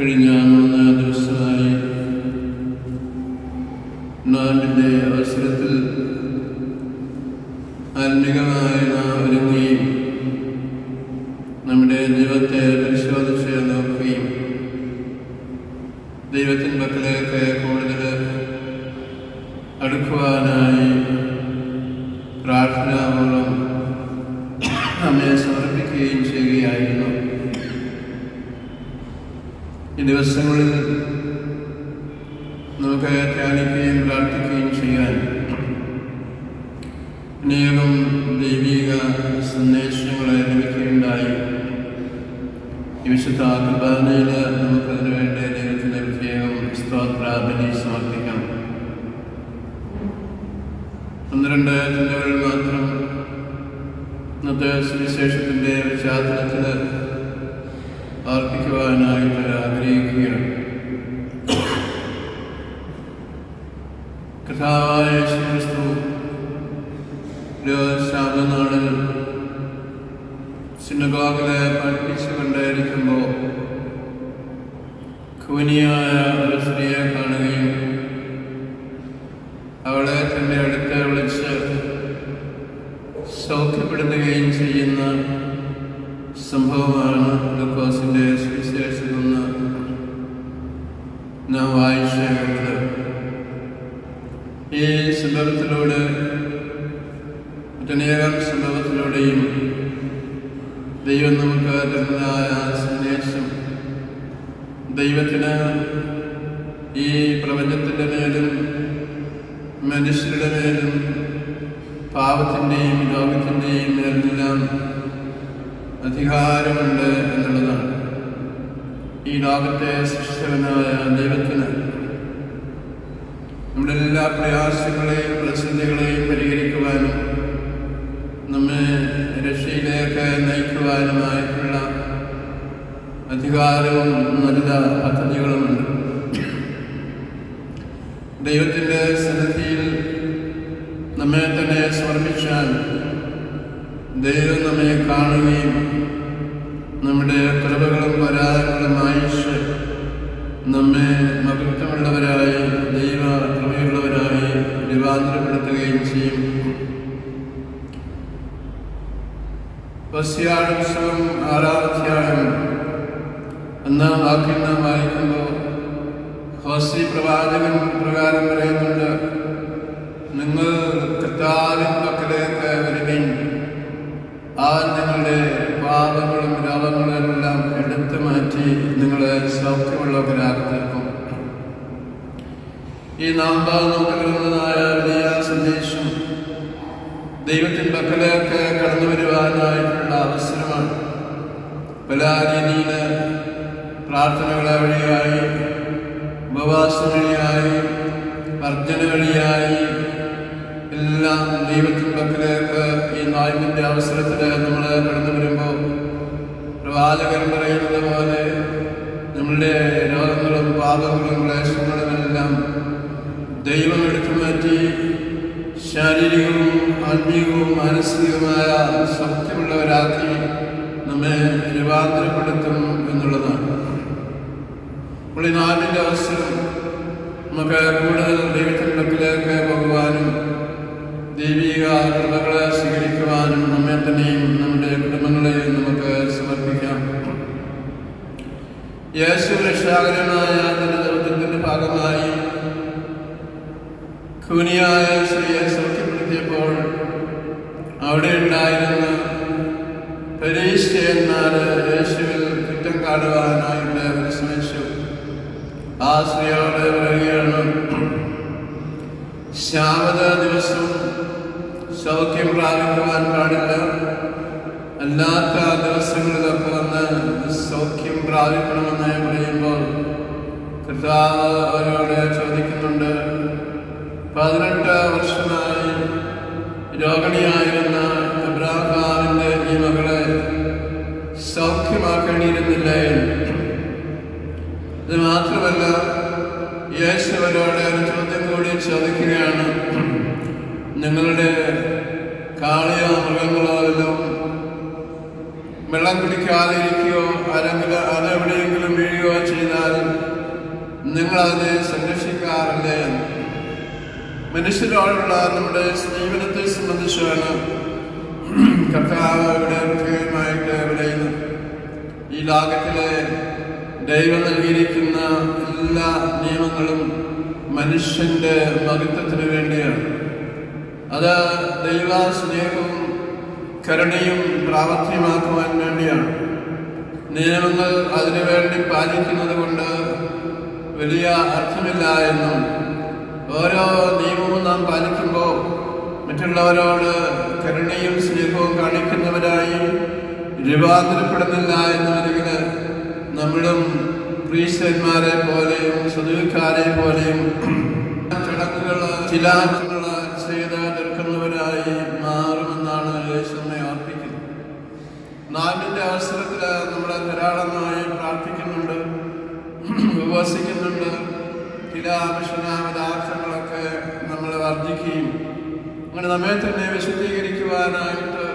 കഴിഞ്ഞ 3 ദിവസമായി നാടിൻ്റെ അവസരത്തിൽ ആത്മീകമായി നാം ഒരുങ്ങുകയും നമ്മുടെ ദൈവത്തെ പരിശോധിച്ച് നോക്കുകയും ദൈവത്തിൻ്റെ പക്കലേക്ക് കൂടുതൽ അടുക്കുവാനായി പ്രാർത്ഥനാപൂർവം നമ്മെ സമർപ്പിക്കുകയും ചെയ്യുകയായിരുന്നു. ഈ ദിവസങ്ങളിൽ നമുക്ക് ധ്യാനിക്കുകയും പ്രാർത്ഥിക്കുകയും ചെയ്യാൻ അനേകം ദൈവിക സന്ദേശങ്ങളെ ലഭിക്കുകയുണ്ടായി. ഈ വിശുദ്ധ കുർബാനയിൽ നമുക്കതിനു വേണ്ടി ദൈവത്തിൻ്റെ പ്രത്യേകം സ്തോത്രാബലി സമർപ്പിക്കാം. 12 ചിന്തകൾ മാത്രം ഇന്നത്തെ സുവിശേഷത്തിൻ്റെ പശ്ചാത്തലത്തിൽ അർപ്പിക്കുവാനായിട്ട് ആഗ്രഹിക്കുകയാണ്. കർത്താവായ യേശുക്രിസ്തു ശാപനാളിൽ സിനഗോഗിലെ പഠിപ്പിച്ചുകൊണ്ടായിരിക്കുമ്പോൾ ഖൂനിയായ ഒരു സ്ത്രീയെ കാണുകയും അവളെ തൻ്റെ അടുത്ത് വിളിച്ച് സൗഖ്യപ്പെടുത്തുകയും ചെയ്യുന്ന സംഭവമാണ് ലൂക്കോസിൻ്റെ സുവിശേഷത്തിൽ നിന്ന് നാം വായിച്ചു കേട്ടത്. ഈ സംഭവത്തിലൂടെ മറ്റനേകം സംഭവത്തിലൂടെയും ദൈവം നമുക്ക് തരുന്നതായ സന്ദേശം, ദൈവത്തിന് ഈ പ്രപഞ്ചത്തിൻ്റെ മേലും മനുഷ്യരുടെ മേലും പാപത്തിൻ്റെയും ലോകത്തിൻ്റെയും മേലെല്ലാം അധികാരമുണ്ട് എന്നുള്ളതാണ്. ഈ ലോകത്തെ സൃഷ്ടിച്ചവനായ ദൈവത്തിന് നമ്മുടെ എല്ലാ പ്രയാസങ്ങളെയും പ്രതിസന്ധികളെയും പരിഹരിക്കുവാനും നമ്മെ രക്ഷയിലേക്ക് നയിക്കുവാനുമായിട്ടുള്ള അധികാരവും നല്ല പദ്ധതികളുമുണ്ട്. ദൈവത്തിൻ്റെ സന്നിധിയിൽ നമ്മെ തന്നെ സമർപ്പിച്ചാൽ ദൈവം നമ്മെ കാണുകയും നമ്മുടെ കൃപകളും പരാതികളും അയച്ച് നമ്മെ മഹത്വമുള്ളവരായി ദൈവ കൃപയുള്ളവരായി രൂപാന്തരപ്പെടുത്തുകയും ചെയ്യും. ഹോശിയായുടെ പുസ്തകം 6-ാം അധ്യായം 1-ാം വാക്യം നാം വായിക്കുമ്പോൾ ഹോസി പ്രവാചകൻ പ്രകാരം പറയുന്നുണ്ട്: നിങ്ങൾ കർത്താവിൻ പക്കലേക്ക് വരുവിൻ, അവൻ നിങ്ങളുടെ പാപങ്ങളും രോഗങ്ങളും എല്ലാം എടുത്തു മാറ്റി നിങ്ങളെ സൗഖ്യമുള്ളവരാക്കി തീർക്കും. ഈ നാമ്പാൽ നമുക്ക് നൽകുന്നതായ വലിയ സന്ദേശം ദൈവത്തിൻ്റെ പക്കലേക്ക് കടന്നു വരുവാനായിട്ടുള്ള അവസരമാണ്. പല രീതിയിൽ പ്രാർത്ഥനകളെ വഴിയായി, ഉപവാസം വഴിയായി, വർദ്ധന വഴിയായി എല്ലാം ദൈവത്തിൻ്റെ പക്കലേക്ക് ഈ നോയമ്പിൻ്റെ അവസരത്തിൽ നമ്മൾ കടന്നു വരുമ്പോൾ പ്രവാചകൻ പറയുന്നത് പോലെ നമ്മളുടെ രോഗങ്ങളും പാപങ്ങളും ക്ലേശങ്ങളുമെല്ലാം ദൈവം എടുത്തു മാറ്റി ശാരീരികവും ആത്മീയവും മാനസികവുമായ സൗഖ്യമുള്ളവരാക്കി നമ്മെ രൂപാന്തരപ്പെടുത്തും എന്നുള്ളതാണ്. അപ്പോൾ ഈ നാടിൻ്റെ അവസരം നമുക്ക് കൂടുതൽ ദൈവത്തിൻ്റെ പക്കലേക്ക് പോകുവാനും ദൈവിക കൃപകളെ സ്വീകരിക്കുവാനും നമ്മെ തന്നെയും നമ്മുടെ കുടുംബങ്ങളെയും നമുക്ക് സമർപ്പിക്കാം. യേശു രക്ഷാകരനായ തന്റെ ദൗത്യത്തിൻ്റെ ഭാഗമായി ഖൂനിയായ സ്ത്രീയെ സൗഖ്യപ്പെടുത്തിയപ്പോൾ അവിടെ ഉണ്ടായിരുന്ന പരീശന്മാർ യേശുവിൽ കുറ്റം കാണുവാനായിട്ട് പരിശ്രമിച്ചു. ആ സ്ത്രീയോട് പറയുകയാണ്: ശാബത ദിവസം സൗഖ്യം പ്രാപിക്കുവാൻ പാടില്ല, അല്ലാത്ത ദിവസങ്ങളിലൊക്കെ വന്ന് സൗഖ്യം പ്രാപിക്കണമെന്ന് പറയുമ്പോൾ കർത്താവ് അവരോട് ചോദിക്കുന്നുണ്ട്: 18 വർഷമായി രോഗിണിയായിരുന്ന അബ്രാഹാമിൻ്റെ ഈ മകളെ സൗഖ്യമാക്കേണ്ടിയിരുന്നില്ലേ? ഇത് മാത്രമല്ല, യേശു അവരോട് ഒരു ചോദ്യം കൂടി ചോദിക്കുകയാണ്: നിങ്ങളുടെ കാളിയോ മൃഗങ്ങളോ എല്ലാം വെള്ളം കുടിക്കാതെ ഇരിക്കുകയോ അല്ലെങ്കിൽ അതെവിടെയെങ്കിലും വീഴുകയോ ചെയ്താൽ കഴിഞ്ഞാൽ നിങ്ങൾ അതിനെ സംരക്ഷിക്കാറില്ലേ? മനുഷ്യരോടുള്ള നമ്മുടെ സ്നേഹത്തെ സംബന്ധിച്ചാണ് കർത്താവ് ഇവിടെ പ്രത്യേകമായിട്ട് പറയുന്നത്. ഈ ലോകത്തിലെ ദൈവം നൽകിയിരിക്കുന്ന എല്ലാ നിയമങ്ങളും മനുഷ്യന്റെ മഹത്വത്തിന് വേണ്ടിയാണ്. അത് ദൈവ സ്നേഹവും കരുണയും പ്രാവർത്തികമാക്കുവാൻ വേണ്ടിയാണ്. നിയമങ്ങൾ അതിനുവേണ്ടി പാലിക്കുന്നത് കൊണ്ട് വലിയ അർത്ഥമില്ല എന്നും ഓരോ നിയമവും നാം പാലിക്കുമ്പോൾ മറ്റുള്ളവരോട് കരുണയും സ്നേഹവും കാണിക്കുന്നവരായി രൂപാന്തരപ്പെടുന്നില്ല എന്നുവരികിൽ നമ്മളും ക്രിസ്ത്യന്മാരെ പോലെയും സദൂക്കാരെ പോലെയും ചടങ്ങുകൾ ചിലാപങ്ങൾ ചെയ്ത് തീർക്കുന്നവരായി മാറുമെന്നാണ് യേശുവിനെ ഓർപ്പിക്കുന്നത്. നാമിന്റെ അവസരത്തിൽ നമ്മൾ ധാരാളമായി പ്രാർത്ഥിക്കുന്നുണ്ട്, ഉപവസിക്കുന്നുണ്ട്. ചില പദാർത്ഥങ്ങളൊക്കെ നമ്മൾ വർദ്ധിക്കുകയും അങ്ങനെ നമ്മെ തന്നെ വിശുദ്ധീകരിക്കുവാനായിട്ട്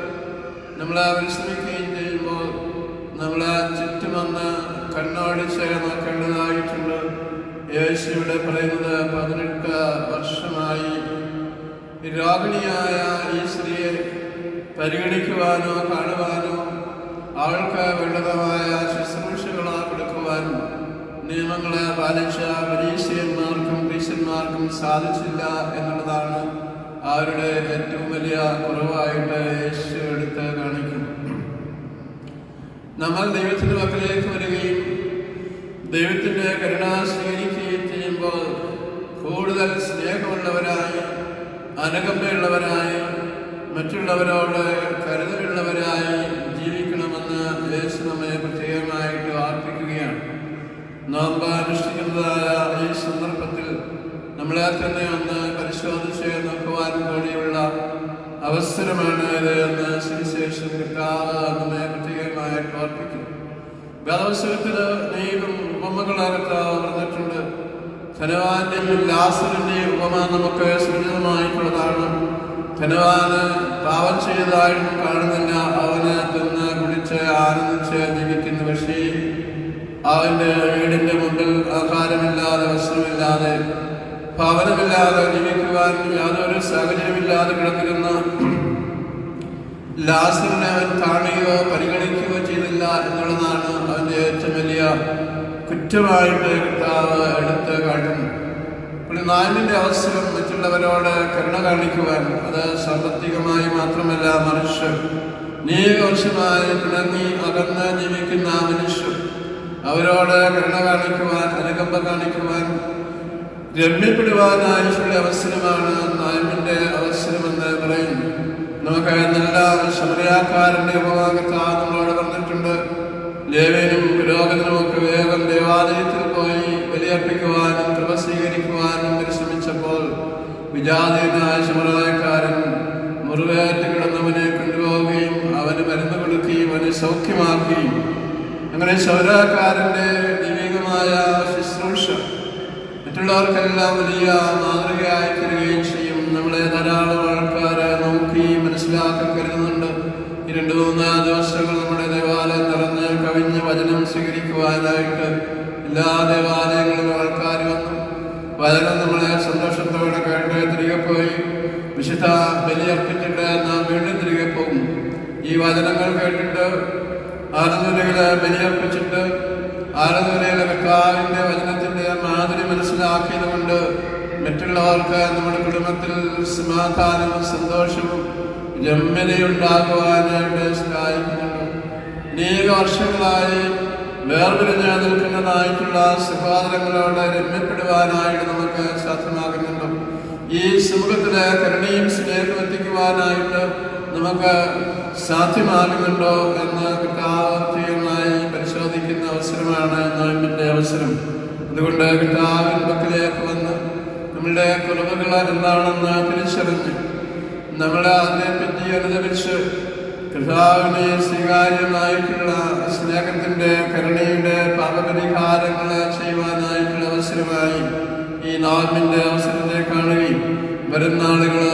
നമ്മൾ പരിശ്രമിക്കുകയും ചെയ്യുമ്പോൾ നമ്മൾ ചുറ്റുമൊന്ന് കണ്ണോടിച്ച് നോക്കേണ്ടതായിട്ടുണ്ട്. യേശു ഇവിടെ പറയുന്നത് 18 വർഷമായി രോഗിണിയായ ഈ സ്ത്രീയെ പരിഗണിക്കുവാനോ കാണുവാനോ അവൾക്ക് വേണ്ടതായ ശുശ്രൂഷകളോ കൊടുക്കുവാനും നിയമങ്ങളെ പാലിച്ച പരീക്ഷന്മാർക്കും ക്രിസ്ത്യന്മാർക്കും സാധിച്ചില്ല എന്നുള്ളതാണ് അവരുടെ ഏറ്റവും വലിയ കുറവായിട്ട് യേശു എടുത്ത് കാണിക്കുന്നു. നമ്മൾ ദൈവത്തിന്റെ പക്കലേക്ക് വരികയും ദൈവത്തിന്റെ കരുണ സ്വീകരിക്കുകയും ചെയ്യുമ്പോൾ കൂടുതൽ സ്നേഹമുള്ളവരായി, അനുകമ്പയുള്ളവരായി, മറ്റുള്ളവരോട് കരുതലുള്ളവരായി ജീവിക്കണമെന്ന് യേശു നമ്മെ പ്രത്യേകമായിട്ട് ഓർപ്പിക്കുകയാണ്. നോമ്പ് അനുഷ്ഠിക്കുന്നതായ ഈ സന്ദർഭത്തിൽ നമ്മളെ തന്നെ ഒന്ന് പരിശോധിച്ച് നോക്കുവാൻ കൂടിയുള്ള അവസരമാണ് ഇത് എന്ന് സുവിശേഷം കർത്താവ് നമ്മെ പ്രത്യേകമായിട്ട് ഓർപ്പിക്കുന്നു. വേദപുസ്തകത്തിൽ അനേകം ഉപമകളെ കർത്താവ് പറഞ്ഞിട്ടുണ്ട്. ധനവാന്റെയും ലാസറിന്റെയും ഉപമ നമുക്ക് സുരക്ഷിതമായിട്ടുള്ളതാണ്. ധനവാന് പാപം ചെയ്തതായിട്ടും കാണുന്നില്ല, അവന് തിന്ന് കുടിച്ച് ആനന്ദിച്ച് ജീവിക്കുന്ന. പക്ഷേ അവന്റെ വീടിന്റെ മുമ്പിൽ ആഹാരമില്ലാതെ, വസ്ത്രമില്ലാതെ, ഭവനമില്ലാതെ ജീവിക്കുവാൻ യാതൊരു സാഹചര്യമില്ലാതെ കിടന്നിരുന്ന ലാസറിനെ അവൻ കാണുകയോ പരിഗണിക്കുകയോ ചെയ്തില്ല എന്നുള്ളതാണ് അവന്റെ ഏറ്റവും വലിയ കുറ്റമായിട്ട് കർത്താവ് എടുത്ത് കാട്ടുന്നു. നാലിന്റെ അവസരം മറ്റുള്ളവരോട് കരുണ കാണിക്കുവാൻ, അത് സാമ്പത്തികമായി മാത്രമല്ല, മനുഷ്യർ നീകവർഷമായി പിണങ്ങി അകന്ന് ജീവിക്കുന്ന മനുഷ്യർ അവരോട് കരുണ കാണിക്കുവാൻ, അനുകമ്പ കാണിക്കുവാൻ, രമ്യപ്പെടുവാനായിട്ടുള്ള അവസരമാണ് നാലിന്റെ അവസരമെന്ന് പറയുന്നു. നമുക്ക് നല്ല ശമരിയാക്കാരന്റെ ഉപഭാഗത്താൽ നമ്മളോട് പറഞ്ഞിട്ടുണ്ട്. ലേവ്യനും പുരോഹിതനും ഒക്കെ വേഗം ദേവാലയത്തിൽ പോയി ബലിയർപ്പിക്കുവാനും കൃപ സ്വീകരിക്കുവാനും പരിശ്രമിച്ചപ്പോൾ വിജാതീയനായ ശമരിയാക്കാരൻ മുറിവേറ്റ് കിടന്നവനെ കൊണ്ടുപോവുകയും അവന് മരുന്ന് കൊടുക്കുകയും അവനെ സൗഖ്യമാക്കുകയും, അങ്ങനെ ശമരിയാക്കാരന്റെ ദൈവികമായ ശുശ്രൂഷ മറ്റുള്ളവർക്കെല്ലാം വലിയ മാതൃകയായി തീരുകയും ചെയ്യും. നമ്മളെ ധാരാളം ആൾക്കാരെ നോക്കി മനസ്സിലാക്കാൻ കരുതുന്നുണ്ട്. ഈ 2-3 ദിവസങ്ങൾ നമ്മുടെ ദേവാലയം നിറഞ്ഞ് കവിഞ്ഞ് വചനം സ്വീകരിക്കുവാനായിട്ട് എല്ലാ ദേവാലയങ്ങളിലും ആൾക്കാർ വന്നു. വചനം നമ്മളെ സന്തോഷത്തോടെ കേട്ട് തിരികെ പോയി വിശുദ്ധ ബലി അർപ്പിച്ചിട്ട് നാം വീണ്ടും തിരികെ പോകും. ഈ വചനങ്ങൾ കേട്ടിട്ട് ആരാധനകളെ ബലിയർപ്പിച്ചിട്ട് ആരാധനയിലെ കർത്താവിന്റെ വചനത്തിന്റെ മാതിരി മനസ്സിലാക്കിയത് കൊണ്ട് മറ്റുള്ളവർക്ക് നമ്മുടെ കുടുംബത്തിൽ സമാധാനവും സന്തോഷവും രമ്യതയുണ്ടാകുവാനായിട്ട് സഹായിക്കുന്നുണ്ട്. അനേക വർഷങ്ങളായി വേർപിരിഞ്ഞ് നിൽക്കുന്നതായിട്ടുള്ള സഹോദരങ്ങളോട് രമ്യപ്പെടുവാനായിട്ട് നമുക്ക് സാധ്യമാകുന്നുണ്ട്. ഈ സമൂഹത്തിലെ കരുണയും സ്നേഹവും എത്തിക്കുവാനായിട്ട് നമുക്ക് സാധ്യമാകുന്നുണ്ടോ എന്ന് കർത്താവ്യമായി പരിശോധിക്കുന്ന അവസരമാണ് നോയമ്പിന്റെ അവസരം. അതുകൊണ്ട് കർത്താവിന്റെ പക്കലേക്ക് വന്ന് നമ്മളുടെ കുറവുകൾ എന്താണെന്ന് തിരിച്ചറിഞ്ഞ് നമ്മളെ അതിനെപ്പറ്റി അനുദരിച്ച് കർത്താവിനെ സ്വീകാര്യമായിട്ടുള്ള സ്നേഹത്തിന്റെ കരുണയുടെ പാപപരിഹാരങ്ങൾ ചെയ്യുവാനായിട്ടുള്ള അവസരമായി ഈ നോയമ്പിന്റെ അവസരത്തെ കാണുകയും വരുന്ന ആളുകൾ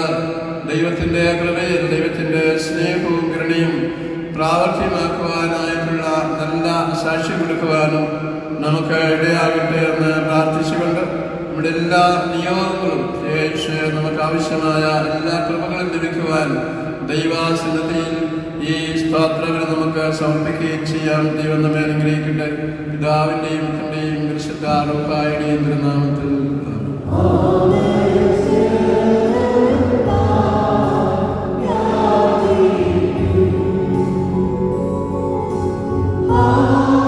ദൈവത്തിന്റെ കൃപയും ദൈവത്തിന്റെ സ്നേഹവും കരുണയും പ്രാവർത്തികമാക്കുവാനായിട്ടുള്ള നല്ല സാക്ഷ്യം കൊടുക്കുവാനും നമുക്ക് ഇടയാകട്ടെ എന്ന് പ്രാർത്ഥിച്ചുകൊണ്ട് നമ്മുടെ എല്ലാ നിയോഗങ്ങളും നമുക്ക് ആവശ്യമായ എല്ലാ കൃപകളും ലഭിക്കുവാൻ ദൈവാസന്നതിയിൽ ഈ സ്തോത്രങ്ങൾ നമുക്ക് സമർപ്പിക്കുകയും ചെയ്യാം. ദൈവം നമ്മെ അനുഗ്രഹിക്കട്ടെ. പിതാവിൻ്റെയും പുത്രൻ്റെയും പരിശുദ്ധ റൂഹായുടെയും തിരുനാമത്തിൽ. Yeah.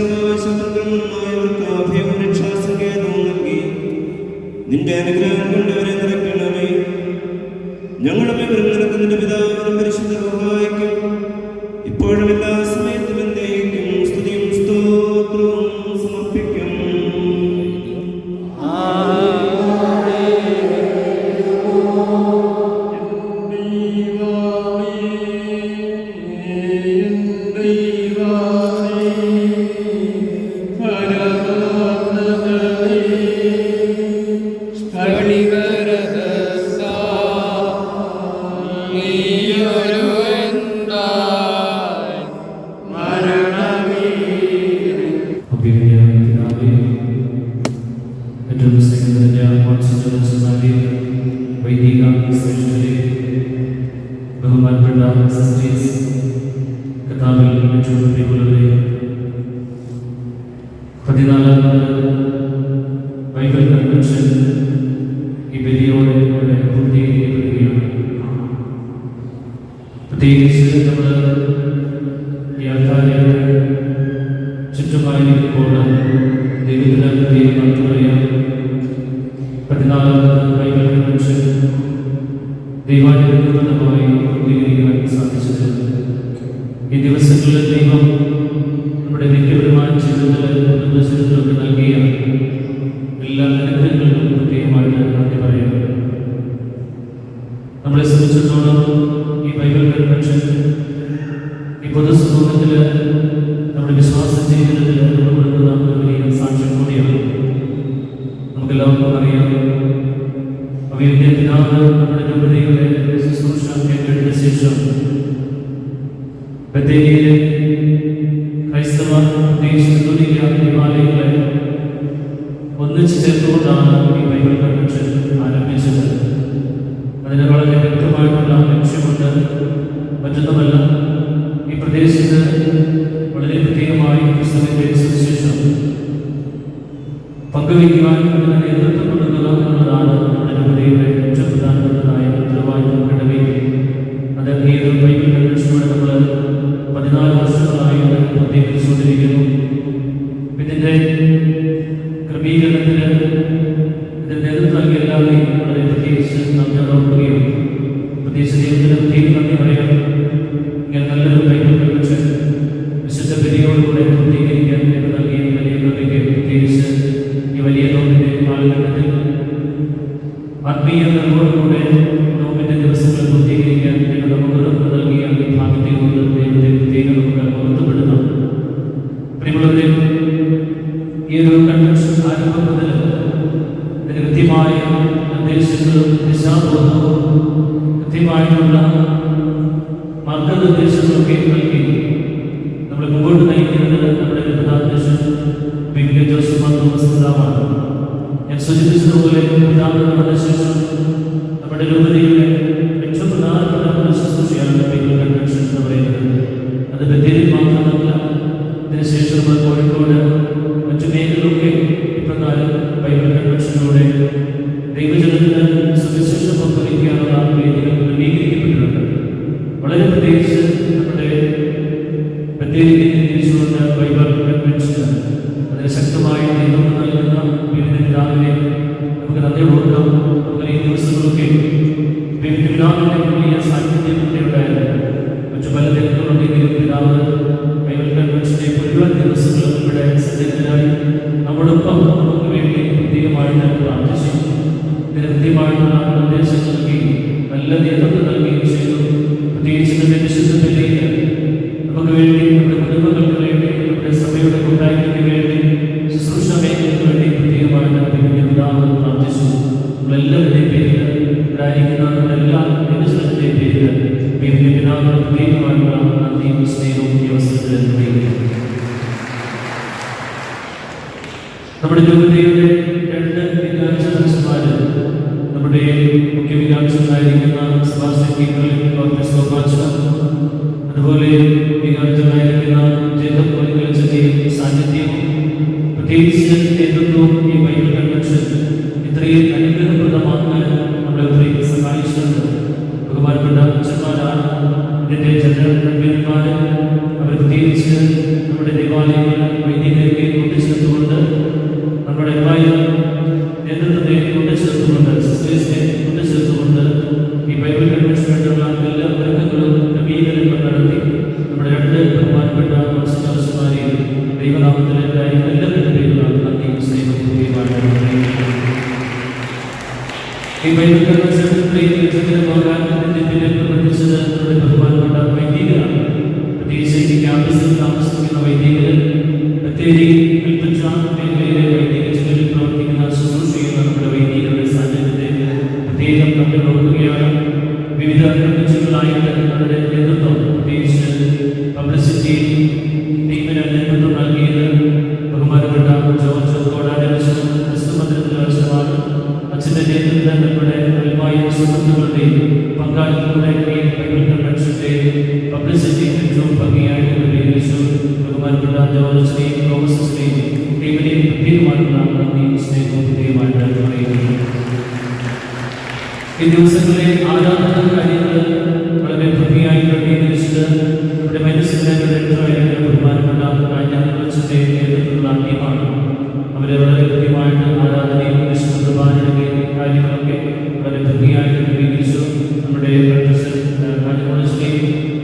സകലമായ ശത്രുക്കളുമായവർക്ക് അഭയവും രക്ഷാസങ്കേതവും നൽകി നിന്റെ അനുഗ്രഹം കൊണ്ടവരെ നിറയ്ക്കണമേ. ഞങ്ങളുടെ പേരും നിനക്ക് നിന്റെ പിതാവിനും പരിശുദ്ധ റൂഹായ്ക്കും ഇപ്പോഴും എല്ലാ സമയത്തും എന്നേക്കും സ്തുതിയും സ്തോത്രവും സമർപ്പിക്കും. നമ്മുടെ ദേവാലയങ്ങൾ വൈദിക എല്ലാ പേരുള്ള നന്ദി സ്നേഹപൂർവ്വമായിട്ട് ഈ ബൈബിൾ കൺവെൻഷൻ പോകാൻ പിന്നിൽ പ്രവർത്തിച്ചത് നമ്മുടെ ബഹുമാനപ്പെട്ട വൈദികരാണ്. പ്രത്യേകിച്ച് ഈ ക്യാമ്പസിൽ താമസിക്കുന്ന വൈദികർ, ബത്തേരി കൽപ്പറ്റ മേഖലയിലെ വൈദിക ചിലരിൽ പ്രവർത്തിക്കുന്ന ശുശ്രൂഷ ചെയ്യുന്ന നമ്മുടെ വൈദികരുടെ സാന്നിധ്യത്തെ പ്രത്യേകം നമ്മൾ ഓർക്കുകയാണ്. വിവിധ കൺവെൻഷനുകളായിട്ട് അവരുടെ നേതൃത്വം, പ്രത്യേകിച്ച് പബ്ലിസിറ്റി ടീമിന് നേതൃത്വം നൽകിയത് ബഹുമാനപ്പെട്ട ജോർജ് കോടാനച്ചൻ ക്രിസ്തുമന്ത്രത്തിൽ ആവശ്യമാണ്. അച്ഛൻ്റെ നേതൃത്വം നമ്മുടെ അൽമായ സുഹൃത്തുക്കളുടെയും പങ്കാളികളുടെ ബൈബിൾ കൺവെൻഷന്റെ പബ്ലിസിറ്റി ഏറ്റവും ഭംഗിയായി ഉപയോഗിച്ചു. ബഹുമാനപ്പെട്ട ജോർജിനെയും തോമസിനെയും ടീമിനെയും പ്രത്യേകമായിട്ടുള്ള നന്ദി സ്നേഹവും പ്രത്യേകമായിട്ട് അറിയിക്കുന്നു. ഈ ദിവസങ്ങളിലെ ആരാധന കാര്യങ്ങൾ വളരെ ഭംഗിയായി ക്രമീകരിച്ചത് നമ്മുടെ മനസ്സിലെ ബഹുമാനപ്പെട്ട രാജാന്റെ നേതൃത്വത്തിലുള്ള ടീമാണ്. അവരെ വളരെ കൃത്യമായിട്ട് ആരാധനയും കുർബാനയുടെ കാര്യങ്ങളൊക്കെ വളരെ ഭംഗിയായിട്ട് ക്രമീകരിച്ചു. നമ്മുടെ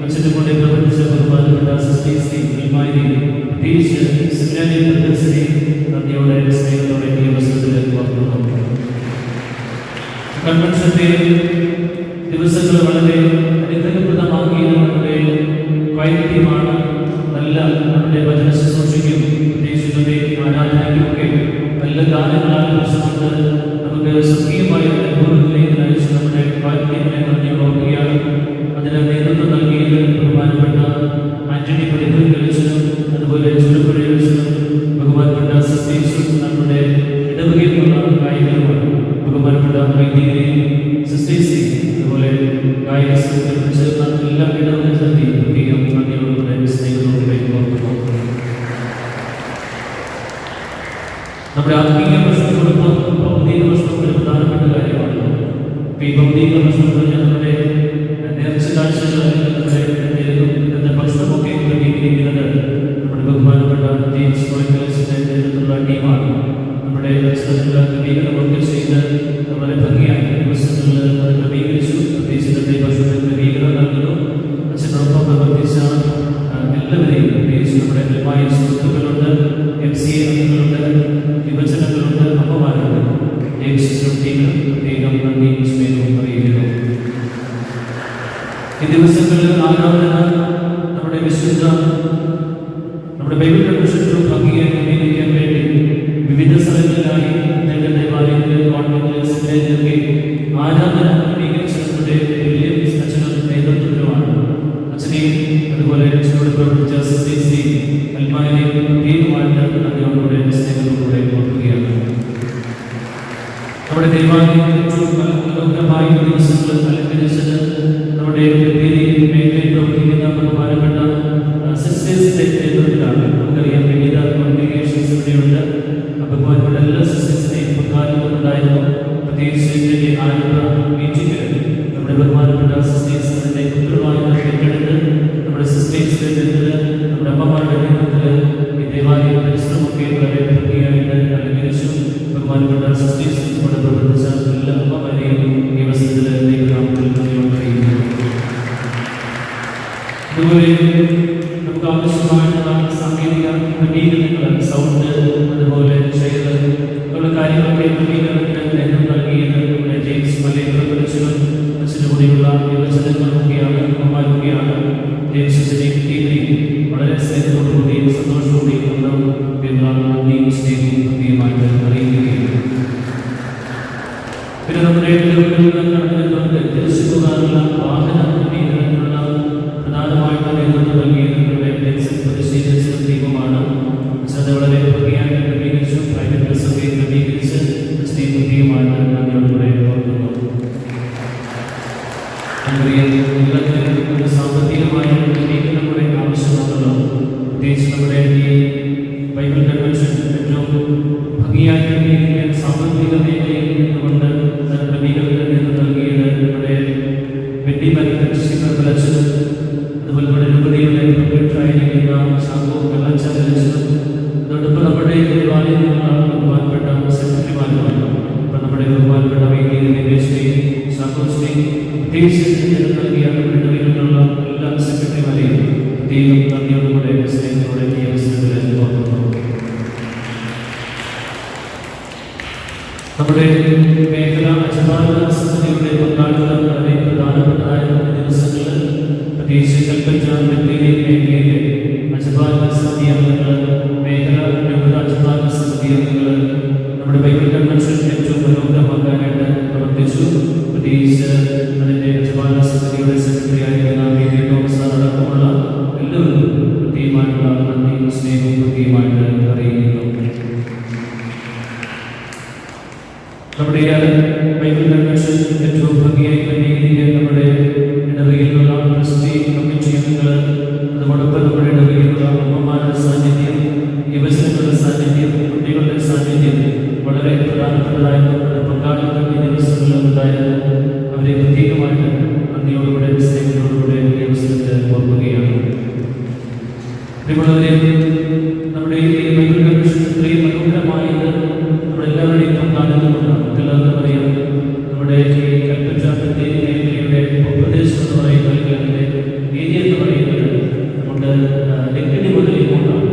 അച്ഛൻ്റെ കൂടെ പ്രവർത്തിച്ച ബഹുമാനപ്പെട്ട സിസ്റ്റേഴ്സിനെയും അൽമാരെയും പ്രത്യേകിച്ച് സെമിനാരി ബ്രദേഴ്സിനെയും നന്ദിയോടെ സ്നേഹത്തോടെ ഈ അവസരത്തിൽ ഓർക്കുന്നു. കൺവെൻഷന്റെ ദിവസങ്ങൾ വളരെ അനുഗ്രഹപ്രദമാക്കിയത് നമ്മുടെ ക്വയറ്റ് ടീമാണ്. നല്ല നമ്മുടെ വചന ശുശ്രൂഷയ്ക്കും പ്രത്യേകിച്ച് ആരാധനയ്ക്കുമൊക്കെ നല്ല ഗാനങ്ങൾ ആലപിച്ചുകൊണ്ട് നമുക്ക് സ്വർഗീയമായ അനുഭവങ്ങളിലേക്ക് നയിച്ച് നമ്മുടെ ക്വയറ്റ് ടീമിനെ നന്ദി ഓർക്കുകയാണ്. അതിന് നേതൃത്വം നൽകിയത് ബഹുമാനപ്പെട്ട ആന്റണി പടിപ്പുര കളിച്ചതും അതുപോലെ ചുരപ്പുഴ കളിച്ചതും ബഹുമാനപ്പെട്ട സിസ്റ്റേഴ്സും നമ്മുടെ ഇടവകയിലുള്ള ഗായകരുമാണ്. ബഹുമാനപ്പെട്ട വൈദികരെയും സിസ്റ്റേഴ്സിനെയും അതുപോലെ ഗായക സംഘത്തിൽ ചേർന്ന എല്ലാ ഇടവകരെയും പ്രത്യേകം നന്ദിയോടുകൂടെ സ്നേഹത്തോടെ ഓർക്കുന്നു. നമ്മുടെ ആത്മീയ പ്രശ്നങ്ങളൊപ്പം ഭൗതിക പ്രശ്നങ്ങൾ പ്രധാനപ്പെട്ട കാര്യമാണ്. ഈ ഭൗതിക പ്രശ്നങ്ങൾ നമ്മുടെ നേർച്ച കാഴ്ചകൾ നമ്മുടെ ഭക്ഷണമൊക്കെ ക്രമീകരിക്കുന്നത് നമ്മുടെ ബഹുമാനപ്പെട്ട ജെയിംസ് കോളേജിന്റെ നേതൃത്വത്തിലുള്ള ടീമാണ്. നമ്മുടെ ക്രമീകരണമൊക്കെ ചെയ്ത് വളരെ ഭംഗിയായി ദിവസങ്ങളിൽ അത് ക്രമീകരിച്ചു. പ്രത്യേകിച്ച് ഭക്ഷണ ക്രമീകരണം നൽകുന്നു. അച്ഛനോടൊപ്പം പ്രവർത്തിച്ച എല്ലാവരെയും പ്രത്യേകിച്ച് നമ്മുടെ ലഭ്യമായ സുഹൃത്തുക്കളുണ്ട്, MCA അംഗങ്ങളുണ്ട്, വിഭജനങ്ങളുണ്ട്, അമ്മമാരുണ്ട്. ടീമിന് പ്രത്യേകം നന്ദി സ്നേഹവും അറിയിക്കുന്നു. ഈ ദിവസങ്ങളിൽ ആരാധന നമ്മുടെ വിശുദ്ധ നമ്മുടെ ബൈബിൾ കൺവെൻഷൻ ഭംഗിയായി ക്രമീകരിക്കാൻ വേണ്ടി വിവിധ സ്ഥലങ്ങളിലായി ദേവാലയങ്ങളിൽ കോൺവെന്റിൽ സെമിനാരിലൊക്കെ ആരാധന ക്രമീകരിച്ച നമ്മുടെ വില്യം അച്ഛനും നേതൃത്വത്തിലുമാണ്. അച്ഛനെയും അതുപോലെ അച്ഛനോട് പ്രവർത്തിച്ച സിസ്റ്റേഴ്സിനെയും അൽമാരെയും പ്രത്യേകമായിട്ട് അതിനോടുകൂടെ സ്നേഹത്തോടുകൂടെ ഓർക്കുകയാണ്. നമ്മുടെ ദേവാലയത്തിൽ ഏറ്റവും മനോഹരമായ ദിവസങ്ങൾ അലങ്കരിച്ചത് നമ്മുടെ മേഖലയിൽ പ്രവർത്തിക്കുന്ന ബഹുമാനപ്പെട്ട സിസ്റ്റേഴ്സിന്റെ നേതൃത്വത്തിലാണ്. നമുക്കറിയാം വിവിധ കോൺഗ്രിഗേഷൻസ് ഇവിടെയുണ്ട്. ബഹുമാനപ്പെട്ട എല്ലാ സിസ്റ്റേഴ്സിനെയും പങ്കാളികളുണ്ടായിരുന്നു. പ്രത്യേകിച്ച് ഇതിന്റെ ആരംഭ മീറ്റിംഗിൽ നമ്മുടെ ബഹുമാനപ്പെട്ട സിസ്റ്റേഴ്സ് അതിന്റെ ഉത്തരവാദിത്തം ഏറ്റെടുത്ത് നമ്മുടെ സിസ്റ്റേഴ്സിന്റെ നേതൃത്വത്തിൽ നമ്മുടെ അമ്മമാരുടെ നേതൃത്വത്തിൽ ഈ ദേവാലയ പരിശ്രമമൊക്കെ വളരെ ഭംഗിയായിട്ട് അലങ്കരിച്ചു. ബഹുമാനപ്പെട്ട സിസ്റ്റേഴ്സ് കൂടെ പ്രവർത്തിച്ച എല്ലാ അമ്മമാരെയും ഈ അവസരത്തിൽ അറിയിക്കുന്നു. അതുപോലെ നമുക്ക് ആവശ്യമായിട്ടുള്ള സാങ്കേതിക ക്രമീകരണങ്ങൾ, സൗണ്ട്, അതുപോലെ ചെയർ ഉള്ള കാര്യങ്ങളൊക്കെ ക്രമീകരണത്തിന് നേതൃത്വം നൽകിയത് നമ്മുടെ ജെയിംസ് മലയപ്പുറം പഠിച്ചതും അച്ഛൻ്റെ കൂടെയുള്ള യുവജനങ്ങളുമൊക്കെയാണ്, അമ്മമാരൊക്കെയാണ്. ജെയിംസിനെയും ടീമിനെയും വളരെ സ്നേഹത്തോടുകൂടിയും സന്തോഷത്തോടെയും നന്ദിയും സ്നേഹവും പ്രത്യേകമായിട്ട് അറിയിക്കുകയാണ്. പിന്നെ നമ്മുടെ കടന്നുകൊണ്ട് തിരിച്ചു പോകാനുള്ള വാഹന ക്രമീകരണത്തിനുള്ള പ്രധാനമായിട്ട് നേതൃത്വം നൽകിയതിലൂടെ പരിശീലിച്ച ടീമുമാണ്. അത് വളരെ ഭംഗിയായിട്ട് ക്രമീകരിച്ചു. പ്രൈവറ്റ് ബസ്സൊക്കെ ക്രമീകരിച്ച് പ്രത്യേകമായിട്ട് നന്ദിയോടുകൂടെ ഓർക്കുന്നു. സാമ്പത്തികമായ ക്രമീകരണം കൂടെ ആവശ്യമാണല്ലോ. പ്രത്യേകിച്ച് നമ്മുടെ ഈ ബൈബിൾ കൺവെൻഷൻ ഏറ്റവും ഭംഗിയായി ക്രമീകരിക്കാൻ സാമ്പത്തിക മേഖലയിൽ നിന്നുകൊണ്ട് ക്രമീകരണത്തിന് നേതൃത്വം നൽകിയത് നമ്മുടെ വെട്ടിമലച്ചത്, അതുപോലെ നമ്മുടെ രൂപതയുടെ പ്രൊഫൈറ്റായിരിക്കുന്ന ശാഖോ വെള്ളച്ചാലിച്ചതും, അതോടൊപ്പം നമ്മുടെ ദേവാലയത്തിലുള്ള ബഹുമാനപ്പെട്ട സെക്രട്ടറിമാരുമാണ്. അപ്പം നമ്മുടെ ബഹുമാനപ്പെട്ട വൈദ്യുതിയും ശാഖോസിനെയും പ്രത്യേകിച്ച് നൽകിയ നമ്മുടെ ഇടവയിലുള്ള എല്ലാ സെക്രട്ടറിമാരെയും പ്രത്യേകം നന്ദിയോടുകൂടെ സ്നേഹത്തോടെ ഈ അവസരത്തിൽ ഓർക്കുന്നു. നമ്മുടെ മേഖല അജപാല സമിതിയുടെ പങ്കാളിത്തം വളരെ പ്രധാനപ്പെട്ടതായിരുന്ന ദിവസങ്ങളിൽ പ്രത്യേകിച്ച് കൽപ്പറ്റ മേഖലയിലെ അജപാല സമിതി അംഗങ്ങൾ, മേഖല രൂപത അജപാല സമിതി അംഗങ്ങൾ നമ്മുടെ ബൈബിൾ കൺവെൻഷൻ ഏറ്റവും മനോഹരമാക്കാനായിട്ട് പ്രവർത്തിച്ചു. പ്രത്യേകിച്ച് അതിൻ്റെ അജപാല സമിതിയുടെ സെക്രട്ടറി ആയിരിക്കുന്ന വി തോമസ് അടക്കമുള്ള എല്ലാവർക്കും പ്രത്യേകമായിട്ടുള്ള നന്ദിയും സ്നേഹവും പ്രത്യേകമായിട്ട് അറിയിക്കുന്നു. നമ്മുടെ ബൈബിൾ കൺവെൻഷൻ ഏറ്റവും ഭംഗിയായി ക്രമീകരിക്കാൻ നമ്മുടെ ഇടവകയിലുള്ള ട്രസ്റ്റി കമ്മിറ്റി അംഗങ്ങൾ, അതോടൊപ്പം നമ്മുടെ ഇടവകയിലുള്ള അമ്മമാരുടെ സാന്നിധ്യം, യുവജനങ്ങളുടെ സാന്നിധ്യം, കുട്ടികളുടെ സാന്നിധ്യം വളരെ പ്രധാനപ്പെട്ടതായിരുന്നു. നമ്മുടെ പങ്കാളിത്തം ഈ ദിവസങ്ങളിൽ ഉണ്ടായിരുന്നു. അവരെ പ്രത്യേകമായിട്ട് നന്ദിയോടുകൂടെ സ്നേഹത്തോടുകൂടെ ഈ അവസരത്തിൽ ഓർക്കുകയാണ്. പ്രിയമുള്ളവരെ, നമ്മുടെ ഈ ബൈബിൾ കൺവെൻഷൻ ഇത്രയും മനോഹരമായത് നമ്മളെല്ലാവരുടെയും പങ്കാളിത്തമുണ്ട്. നമുക്കെല്ലാവർക്കും അറിയാം, നമ്മുടെ ഈ കൽപ്പറ്റ മേഖലയുടെ ഉപദേശം എന്ന് പറയുന്നത്, അല്ലെങ്കിൽ അതിൻ്റെ ഏരിയ എന്ന് പറയുന്നത് നമ്മുടെ ലക്കിടി മുതൽ ഇങ്ങോട്ടാണ്.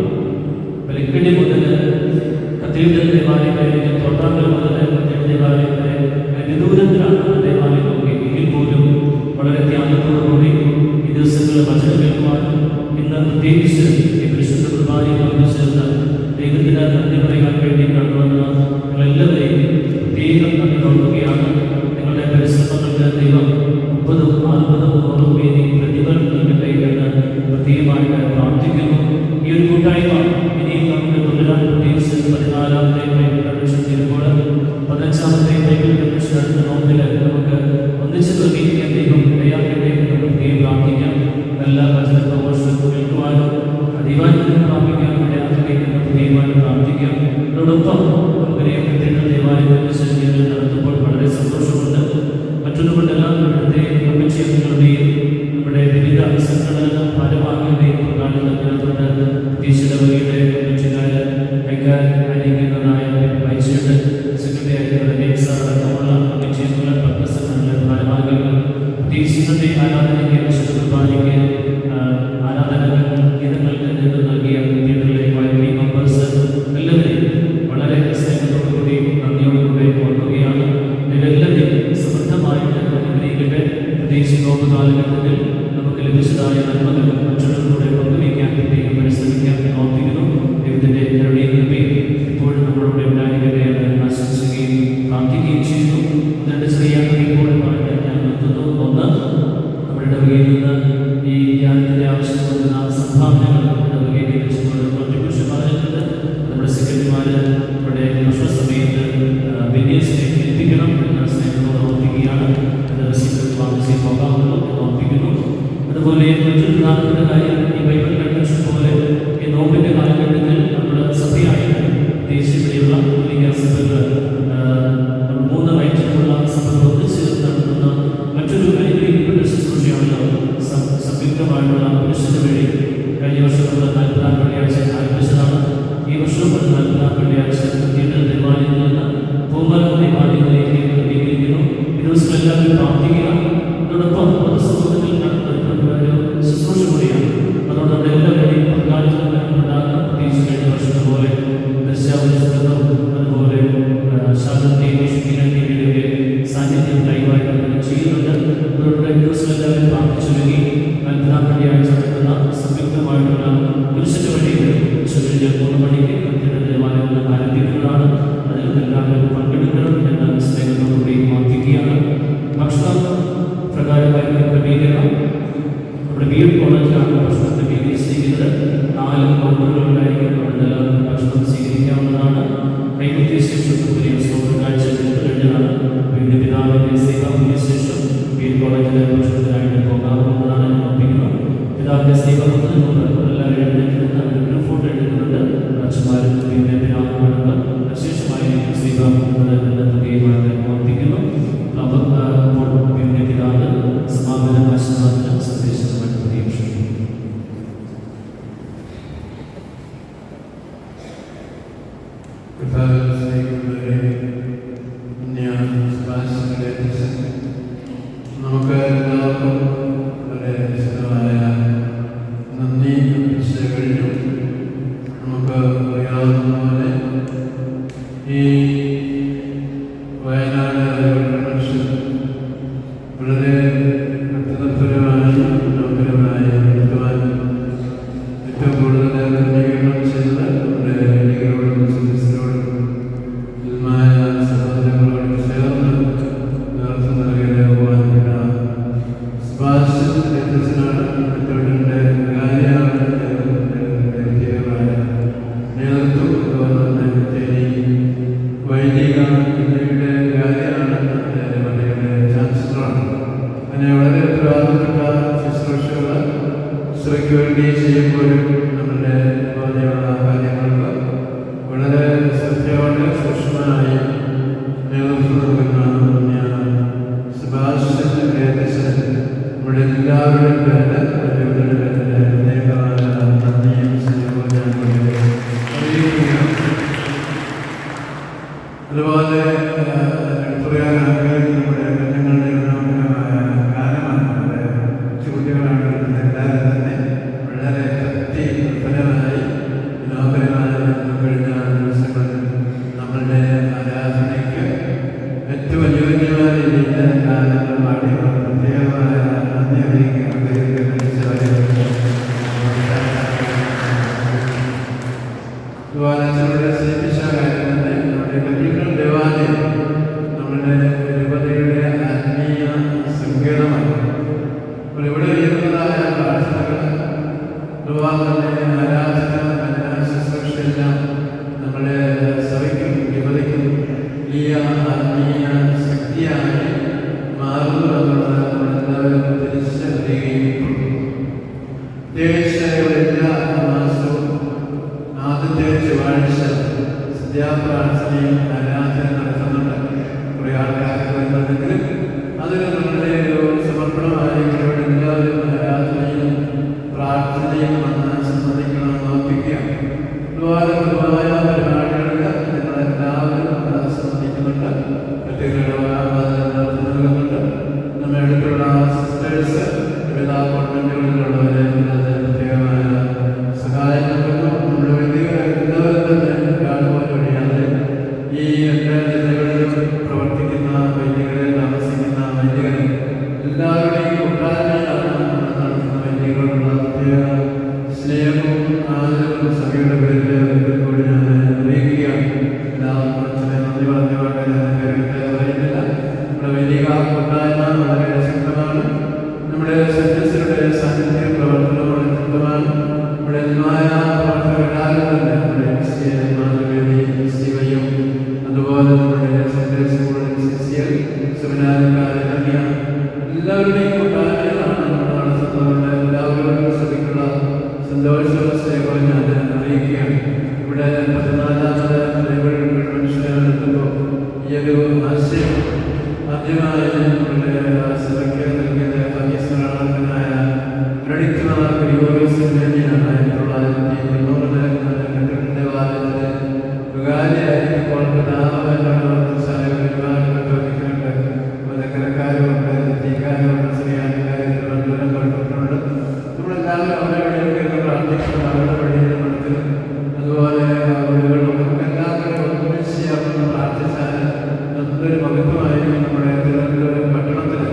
ലക്കിടി മുതൽ കത്തീഡ്രൽ ദേവാലയം വരെ, തോട്ടാങ്കൽ മുതൽ കത്തീഡ്രൽ ദേവാലയം വരെ വിദൂരത്തിലാണ് ദേവാലയം നോക്കി. എങ്കിൽ പോലും വളരെ ത്യാഗത്തോടുകൂടി ഈ ദിവസങ്ങളിൽ വചനം കേൾക്കുവാനും ഇന്ന് പ്രത്യേകിച്ച് ഈ പരിശുദ്ധ കുർബാനയിൽ പങ്കുചേർന്ന് ദൈവത്തിന് നന്ദി പറയാൻ വേണ്ടി കണ്ടുവന്ന നിങ്ങളെല്ലാവരെയും പ്രത്യേകം നന്ദി ഓർക്കുകയാണ്. നിങ്ങളുടെ പരിശ്രമങ്ങൾക്ക് ദൈവം 30, 40, 100 പേരി പ്രതിഫലം നൽകട്ടെ എന്ന് പ്രത്യേകമായിട്ട് പ്രാർത്ഥിക്കുന്നു. ഈ ഒരു കൂട്ടായ്മ ഇനിയും നമുക്ക് തുടരാൻ, പ്രത്യേകിച്ച് 14ാമത്തെ ബൈബിൾ കൺവെൻഷൻ തീരുമ്പോൾ 15ാമത്തെ ബൈബിൾ കൺവെൻഷൻ അടുത്ത നോമ്പിൽ നമുക്ക് ഒന്നിച്ച് ക്രമീകരിക്കാൻ ദൈവം ഇടയാക്കട്ടെ എന്ന് പ്രത്യേകം പ്രാർത്ഥിക്കാം. നല്ല വചന പ്രഘോഷണം കേൾക്കുവാനും ദൈവാനുഗ്രഹം പ്രാപിക്കാനും ഇടയാക്കട്ടെ എന്ന് പ്രത്യേകമായിട്ട് പ്രാർത്ഥിക്കാം. അതോടൊപ്പം നമുക്കറിയാം, കത്തീഡ്രൽ ദേവാലയത്തിന്റെ ശരീരങ്ങൾ നടത്തുമ്പോൾ വളരെ സന്തോഷമുണ്ട്. മറ്റൊന്നുകൊണ്ടെല്ലാം ഇവിടുത്തെ കമ്മിറ്റി അംഗങ്ങളുടെയും നമ്മുടെ വിവിധ സംഘടന ഭാരവാഹികളുടെയും പങ്കാളിത്തത്തിനകത്തുണ്ട്. പ്രതീക്ഷിതവരുടെ കമ്മിറ്റിക്കാര് ഐക്യനായ വൈദ്യുണ്ട്, സെക്രട്ടറി ആയിട്ടുള്ള നേസാർ അടക്കമുള്ള കമ്മിറ്റി അംഗങ്ങൾ, ഭക്തസംഘടനകളുടെ ഭാരവാഹികൾ, പ്രത്യേകിച്ച് ഇന്നത്തെ ആരാധനയ്ക്ക്, വിശുദ്ധ കുർബാനയ്ക്ക് ആരാധനകൾ ഗീതങ്ങൾക്ക് നേതൃത്വം നൽകിയ കത്തീഡ്രലിലെ വൈദ്യുതി മെമ്പേഴ്സ് എല്ലാവരെയും വളരെ സ്നേഹത്തോടുകൂടി നന്ദിയോടുകൂടെ ഓർക്കുകയാണ്. ഇവരെല്ലാവരെയും സമൃദ്ധമായിട്ട് അനുഗ്രഹിക്കട്ടെ. പ്രത്യേകിച്ച് കോവിഡ് കാലഘട്ടത്തിൽ നമുക്ക് ലഭിച്ചതായ നന്മകൾ മറ്റുള്ളവരുടെ പങ്കുവയ്ക്കാൻ പ്രത്യേകം പരിശ്രമിക്കാൻ ഓർമ്മിക്കുന്നു. ദൈവത്തിൻ്റെ കരുണയും കൃപയും ഇപ്പോഴും നമ്മളോട് ഉണ്ടായിരിക്കട്ടെ എന്ന് ആശംസിക്കുകയും പ്രാർത്ഥിക്കുകയും ചെയ്യുന്നു. രണ്ട് ചെറിയ അറിയിപ്പുകളുമായിട്ട് ഞാൻ നിർത്തുന്നു. ഒന്ന്, നമ്മുടെ ഇടവകയിൽ നിന്ന് ഈ ധ്യാനത്തിൻ്റെ ആവശ്യപ്പെടുന്ന സംഭാവനകൾ ഇടവകയിൽ വെച്ചുകൊണ്ട് കോൺട്രിബ്യൂഷൻ പറഞ്ഞിട്ടുണ്ട്. നമ്മുടെ സെക്രട്ടറിമാർ നമ്മുടെ ഭക്ഷണ സമയത്ത് വിന്യാസിലേക്ക് എത്തിക്കണം എന്ന സ്നേഹത്തോട് ഓർമ്മിക്കുകയാണ്. അത് റെസിപ്റ്റ് വാങ്ങിച്ച് പോകാമല്ലോ എന്ന് ഓർമ്മിക്കുന്നു. അതുപോലെ മറ്റൊരു പ്രധാനപ്പെട്ട കാര്യം, ഈ ബൈബിൾ കൺവെൻഷൻ പോലെ ഈ നോമ്പിൻ്റെ കാലഘട്ടത്തിൽ നമ്മൾ സഭയായിട്ട് ദേശീയതയുള്ള സഭകൾ 3 റൈറ്റിലുള്ള സഭകൾ ഒന്നിച്ചേർന്ന് നടത്തുന്ന മറ്റൊരു അനുഗ്രഹിക്കപ്പെട്ട ശുശ്രൂഷയാണ് സംയുക്തമായിട്ടുള്ള പുരുഷന് വേണ്ടി. കഴിഞ്ഞ വർഷം നമ്മൾ 40-ാം വെള്ളിയാഴ്ച ആരംഭിച്ചതാണ്. ഈ വർഷവും 40-ാം വെള്ളിയാഴ്ച കത്തീഡ്രൽ ദേവാലയത്തിൽ നിന്ന് പൂമല ദേവാലയത്തിലേക്ക് ക്രമീകരിക്കുന്നു. ഈ ദിവസങ്ങളെല്ലാവരും പ്രാർത്ഥിക്കുക. അതോടൊപ്പം പൊതുസമൂഹത്തിൽ നടത്തുന്ന ഒരു ശുശ്രൂഷ കൂടിയാണ്. അതുകൊണ്ട് നമ്മുടെ എല്ലാവരുടെയും പങ്കാളിത്തം ഉണ്ടാകുന്ന, പ്രത്യേകിച്ച് കഴിഞ്ഞ വർഷത്തെ പോലെ ദൃശ്യാവശിഷ്ടം, അതുപോലെ ശാസ്ത്രത്തെയും ടിവിയുടെയൊക്കെ സാന്നിധ്യം ലൈവായിട്ട് ചെയ്യുന്നുണ്ട്. അതുകൊണ്ട് ഈ ദിവസങ്ങളെല്ലാവരും പ്രാർത്ഥിച്ചൊരുങ്ങി 40-ാം വെള്ളിയാഴ്ച നടക്കുന്ന സംയുക്തമായിട്ടുള്ള പുരുഷന്റെ വഴിയിൽ ഉച്ചകഴിഞ്ഞ് 3 മണിക്ക് കത്തീഡ്രൽ ദേവാലയങ്ങൾ ആരംഭിക്കുന്നതാണ്. അതിൽ എല്ലാവരും പങ്കെടുക്കണം എന്ന് സ്നേഹത്തോടുകൂടി പ്രാർത്ഥിക്കുകയാണ്. ഭക്ഷണം പ്രകാരമായിട്ടുള്ള ക്രമീകരണം നമ്മുടെ ബി എഡ് കോളേജിലാണ് ഭക്ഷണം ക്രമീകരിച്ചിരിക്കുന്നത്. 4 കൗണ്ടറുകളിലായിരിക്കും അവിടെ എല്ലാവർക്കും ഭക്ഷണം സ്വീകരിക്കാവുന്നതാണ്. കൈമുറ്റിയ ശേഷം പുതിയ സ്തോത്ര കാഴ്ച കഴിഞ്ഞതാണ്. പിന്നെ പിതാവിൻ്റെ സേവാവിന് ശേഷം ബി എഡ് കോളേജിലെ ഭക്ഷണത്തിനായിട്ട് പോകാവുന്നതാണ് എന്ന് ഓർമ്മിക്കുന്നു. പിതാവിൻ്റെ സേവാത്തിന് മുമ്പ് എല്ലാവരും എഴുന്നേറ്റ് ഒരു ഗ്രൂപ്പ് ഫോട്ടോ എടുക്കുന്നുണ്ട്. അച്ഛന്മാരും പിന്നെ പിതാവുമാർക്ക് വിശേഷമായിരിക്കും സേവാക്കുന്നത് എന്ന് പ്രത്യേകമായിട്ട് ഓർമ്മിക്കുന്നു. അപ്പോൾ പിന്നെ പിതാവ് സമാപന ആശീർവാദത്തിന് സന്ദേശമായിട്ട് പ്രതീക്ഷിക്കുന്നു. നമുക്ക് എല്ലാവർക്കും വളരെ വിശദമായ നന്ദി അർപ്പിച്ച് കഴിഞ്ഞു. നമുക്ക് അറിയാവുന്ന പോലെ ഈ അതുപോലെ തന്നെ ബത്തേരി വൈദിക എന്നിവയുടെ കാര്യമാണ് പള്ളിയുടെ ചാൻസലറാണ്. അങ്ങനെ വളരെ ഉത്തരവാദിത്തപ്പെട്ട ശുശ്രൂഷകൾ സഭയ്ക്ക് വേണ്ടി ചെയ്യുമ്പോഴും നമ്മുടെ പോലെയുള്ള കാര്യങ്ങൾക്ക് വളരെ ശ്രദ്ധയോടെ സൂക്ഷ്മമായി നേതൃത്വം നൽകുന്ന സെബാസ്റ്റ്യൻ ഗ്രേറ്റസൻ നമ്മുടെ എല്ലാവരുടെയും പേര് നന്ദിയും സ്നേഹവും ഞാൻ അറിയിക്കുകയാണ്. അതുപോലെ പറയാൻ ആഗ്രഹിക്കുന്ന നമ്മുടെ കുഞ്ഞുങ്ങളുടെ ഗാനമാണ്. നമ്മുടെ കൊച്ചുകുട്ടികളാണ് എല്ലാവരും തന്നെ വളരെ ഭക്തി നിർഭരമായി മനോഹരമായി കഴിഞ്ഞ ദിവസങ്ങളിൽ നമ്മളുടെ ആരാധനയ്ക്ക് ഏറ്റവും അനുയോജ്യമായ രീതിയിൽ ഗാനങ്ങൾ പാടി പ്രത്യേകമായ നന്ദി അറിയിക്കുകയാണ്. അതുപോലെ നമ്മുടെ ശ്രദ്ധിച്ച കാര്യം തന്നെ നമ്മുടെ കത്തീഡ്രൽ ദേവാലയം നമ്മുടെ രൂപതയുടെ ആത്മീയ സങ്കേതമാണ്. അപ്പോൾ ഇവിടെ ഉയർന്നതായ പ്രാർത്ഥനകൾ അതുപോലെ തന്നെ ആരാധന ശുശ്രൂഷയെല്ലാം നമ്മുടെ സഭയ്ക്കും രൂപതയ്ക്കും വലിയ ആത്മീയ ശക്തിയായി മാറുന്നു എന്നുള്ളത് നമ്മളെല്ലാവരും തിരിച്ചറിയുകയും പ്രത്യേകിച്ച് എല്ലാ മാസവും ആദ്യത്തെ ചൊവ്വാഴ്ച സന്ധ്യാപ്രാർത്ഥനയും ആരാധന നടത്തുന്നുണ്ട്. കുറേ ആൾക്കാർക്ക് വരുന്നുണ്ടെങ്കിലും അതിന് നമ്മുടെ ഒരു സമർപ്പണമായി ഇവിടെ എല്ലാവരും ആരാധനയും പ്രാർത്ഥനയും വന്ന് സംബന്ധിക്കണമെന്ന് ഓർപ്പിക്കുക. അതുപോലെ പൊതുവായ പരിപാടികൾക്ക് നിങ്ങളെല്ലാവരും സംബന്ധിക്കുന്നുണ്ട്. നൽകുന്നുണ്ട്. നമ്മുടെ അടുത്തുള്ള സിസ്റ്റേഴ്സ് വിവിധ ഗവൺമെൻറ്റുകളിലുള്ളവരെ പ്രത്യേകമായ സഹായം നൽകുന്നു. നമ്മുടെ വൈദികരെല്ലാവരും തന്നെ കാണുവാൻ വഴിയാതെ ഈ എല്ലാ ജില്ലകളിലും പ്രവർത്തിക്കുന്ന വൈദികരെ താമസിക്കുന്ന വൈദികർ എല്ലാവരുടെയും കൂട്ടായ്മയാണ് നമ്മൾ നടത്തുന്ന വൈദികരോടുള്ള പ്രത്യേക സ്നേഹവും ആദരവും സഭയുടെ പേരിൽ കൂടി ഞാൻ അറിയിക്കുകയാണ്. എല്ലാവർക്കും നന്ദി പറഞ്ഞുകൊണ്ട് ഞാൻ പേരെടുത്ത് പറയുന്നില്ല. നമ്മുടെ വൈദിക കൂട്ടായ്മ വളരെ ശക്തമാണ്. നമ്മുടെ സന്യസ്തരുടെ സാന്നിധ്യ പ്രവർത്തനം വളരെ ശക്തമാണ്. നമ്മുടെ പ്രവർത്തകരെല്ലാവരും തന്നെ നമ്മുടെ മാതൃവേദി അതുപോലെ നമ്മുടെ സെൻട്രൽ സ്കൂൾ സെമിനാറുകാരടങ്ങിയ എല്ലാവരുടെയും കൂട്ടായ്മകളാണ് നമ്മൾ നടത്തുന്നത്. എല്ലാവരോടും ശ്രദ്ധിക്കുന്ന സന്തോഷവും സ്നേഹവും ഞാൻ അറിയിക്കുകയാണ്. ഇവിടെ 14ാമത് ബൈബിൾ കൺവെൻഷൻ നടത്തുമ്പോൾ ഈ ഒരു ആശയം ആദ്യമായി നമ്മുടെ സഭയ്ക്ക് നൽകിയത് പാകിസ്ഥാനായ ക്രെഡിറ്റ് ഗ്രിഗോറിയോസിനെയാണ്. 1990 ദേവാലയത്തിലെ വികാരിയായിരിക്കുമ്പോൾ ഒരുപാട് കത്തോലിക്കരുണ്ട്, മലക്കരക്കാരുമുണ്ട്, തീക്കാരുമുണ്ട്, ശ്രീയാനിക്കാരും തിരുവനന്തപുരം കണ്ടിട്ടുണ്ട്. നമ്മളെല്ലാവരും അവരുടെ പ്രാർത്ഥിക്കുന്നു, അവരുടെ വഴിയിൽ നടത്തുന്നു. അതുപോലെ വീടുകളും നമുക്കെല്ലാവരും ഒരുമിച്ച് ചേർന്ന് പ്രാർത്ഥിച്ചാൽ എന്തൊരു മഹത്വമായിരിക്കും നമ്മുടെ തിരുവനന്തപുരം പട്ടണത്തിൽ.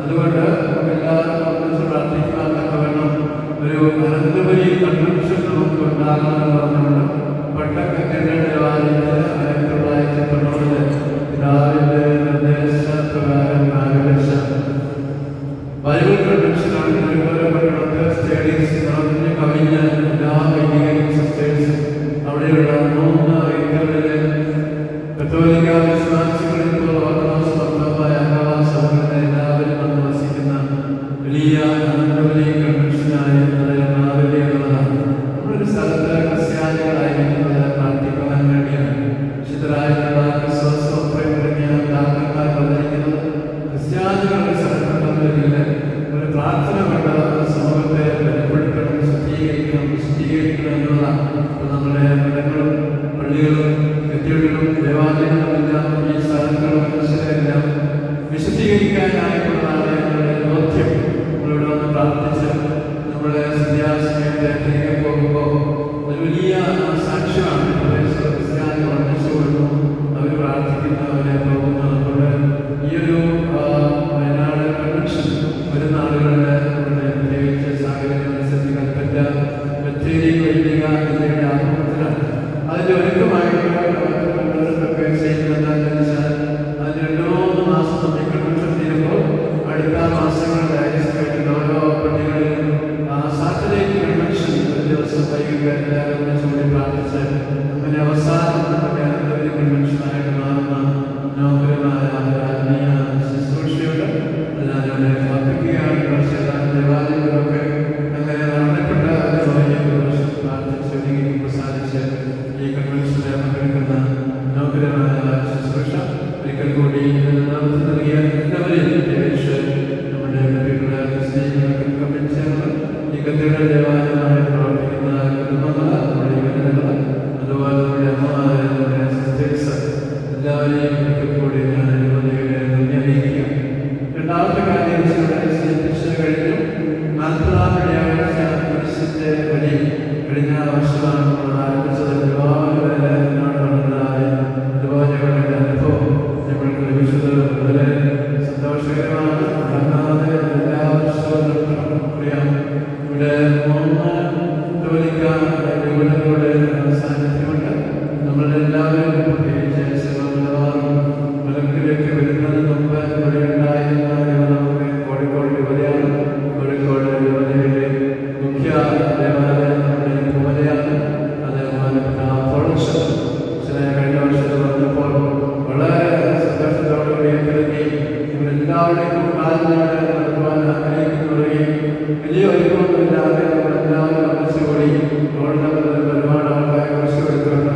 അതുകൊണ്ട് നമുക്കെല്ലാവരും ഒന്നിച്ച് പ്രാർത്ഥിക്കുവാൻ തക്കവണ്ണം ഒരു അനന്തപുരി കൺവെൻഷൻ നമുക്ക് ഉണ്ടാകണമെന്ന് പറഞ്ഞുകൊണ്ട് പട്ടക്കത്തിന്റെ ദേവാലയത്തിൽ 1990 പിതാവിന്റെ നിർദ്ദേശപ്രകാരം ആരംഭിച്ച ബൈബിൾ കൺവെൻഷനാണ്. തിരുവനന്തപുരം പട്ടണത്തിൽ സ്റ്റേഡിയംസ് നിറഞ്ഞു കവിഞ്ഞ എല്ലാ വൈദികരും സിസ്റ്റേഴ്സും അവിടെയുള്ള 3 റീത്തുകളിലെ കത്തോലിക്ക വിശ്വാസികളിൽ ഓർത്തഡോക്സ് ഭക്തമായ സഭകളിലെ എല്ലാവരും വന്ന് വസിക്കുന്ന വലിയ അനന്തപുരി കൺവെൻഷനായി മാറില്ല എന്നുള്ളതാണ്. നമ്മളൊരു സ്ഥലത്ത് ക്രിസ്ത്യാനികളായിരിക്കുന്നത് പ്രാർത്ഥിക്കുവാൻ വേണ്ടിയാണ്. വിശുദ്ധരായിട്ടുള്ള ക്രിസ്തുമസ് തുടങ്ങിയ ഡാക്ടർമാർ പറഞ്ഞിരിക്കുന്നത് ക്രിസ്ത്യാനികൾ സ്ഥലത്തുണ്ടെന്നതിൽ ഒരു പ്രാർത്ഥന കൊണ്ട് സമൂഹത്തെ ബലപ്പെടുത്തണം, ശുദ്ധീകരിക്കണം എന്നുള്ളതാണ്. നമ്മുടെ മഠങ്ങളും പള്ളികളും കത്തീഡ്രലും ദേവാലയങ്ങളും എല്ലാം ഈ സ്ഥലങ്ങളും മനുഷ്യരെല്ലാം വിശദീകരിക്കാനായിട്ടുള്ളതാണ് ഞങ്ങളുടെ ബോധ്യം. നമ്മളിവിടെ വന്ന് പ്രാർത്ഥിച്ച് നമ്മുടെ സന്ധ്യാസമയത്തെ തിരികെ പോകുമ്പോൾ ഒരു വലിയ സാക്ഷ്യമാണ്. ക്രിസ്ത്യാനി ഒന്നിച്ചു കൊടുക്കുന്നു, അവർ പ്രാർത്ഥിക്കുന്നു, അവരെ പോകുന്നു. അതുകൊണ്ട് ഈ ഒരു വയനാട് കൺവെൻഷൻ വരുന്ന ആളുകളിൽ നമ്മുടെ പ്രത്യേകിച്ച് സാഹചര്യം അനുസരിച്ച് കൽപ്പറ്റ ബത്തേരി വൈദിക ജില്ലയുടെ ആക്രമണത്തിലാണ്. അതിൻ്റെ ഒരുക്കമായിട്ടുള്ള ഒക്കെ ചെയ്യുന്നതെന്ന് വെച്ചാൽ അതിന് 2-3 മാസം നമ്മൾ കൺവെൻഷൻ തീരുമ്പോൾ അടുത്ത മാസങ്ങളിലായി ഓരോ പള്ളികളിലും സാറ്റലൈറ്റ് കൺവെൻഷൻ പങ്കെടുക്കുന്ന മനോഹരമായ ശുശ്രൂഷ ഒരിക്കൽ കൂടി നേതൃത്വം നൽകിയ എല്ലാവരെയും പ്രത്യേകിച്ച് നമ്മുടെ ഈ കത്തീഡ്രൽ ദേവാലയമായി പ്രവർത്തിക്കുന്ന കുടുംബങ്ങൾ, നമ്മുടെ യുവജനങ്ങൾ, അതുപോലെ നമ്മുടെ അമ്മമാരെ, നമ്മുടെ സിസ്റ്റേഴ്സ് എല്ലാവരെയും ഒരിക്കൽ കൂടി ഞാൻ അനുമതികളെ നന്ദി അറിയിക്കുക. രണ്ടാമത്തെ കാര്യം സൂചിപ്പിച്ചത് കഴിഞ്ഞു. 40-ാം വെള്ളിയാഴ്ച കുരിശിന്റെ വഴി കഴിഞ്ഞ വർഷമാണ് നമ്മൾ ആരംഭിച്ചത്. ഒരുപാട് പേരെ എന്നോടുള്ളതായ ഇതുപോലെയുള്ള അനുഭവം ഞങ്ങൾക്ക് ലഭിച്ചത് വളരെ സന്തോഷകരമാണ്. മുടങ്ങാതെ എല്ലാ വർഷവും അറിയാം. ഇവിടെ 3 കത്തോലിക്ക യുവജനങ്ങളുടെ സാന്നിധ്യമുണ്ട്. നമ്മളെല്ലാവരും പ്രത്യേകിച്ച് മലക്കിലേക്ക് വരുന്നതിന് മുമ്പ് ഇവിടെ ഉണ്ടായിരുന്ന നമുക്ക് കോഴിക്കോട് യുവതയാണ്. കോഴിക്കോട് യുവതയുടെ മുഖ്യ ദേവാലയം നമ്മുടെ യുവതയാണ്. അതേപോലെ കഴിഞ്ഞ വർഷത്തിൽ വന്നപ്പോൾ വളരെ സന്തോഷത്തോടുകൂടി കരുതി ഇവരെല്ലാവരുടെയും കാലിനോട് നടത്തുവാൻ ആഗ്രഹിക്കുകയും വലിയ ഒരുക്കമൊന്നുമില്ലാതെ നമ്മളെല്ലാവരും ഒന്നിച്ചുകൂടി റോഡിൽ ഒരുപാട് ആൾക്കാരെ കുറിച്ച് എടുത്തുകൊണ്ട്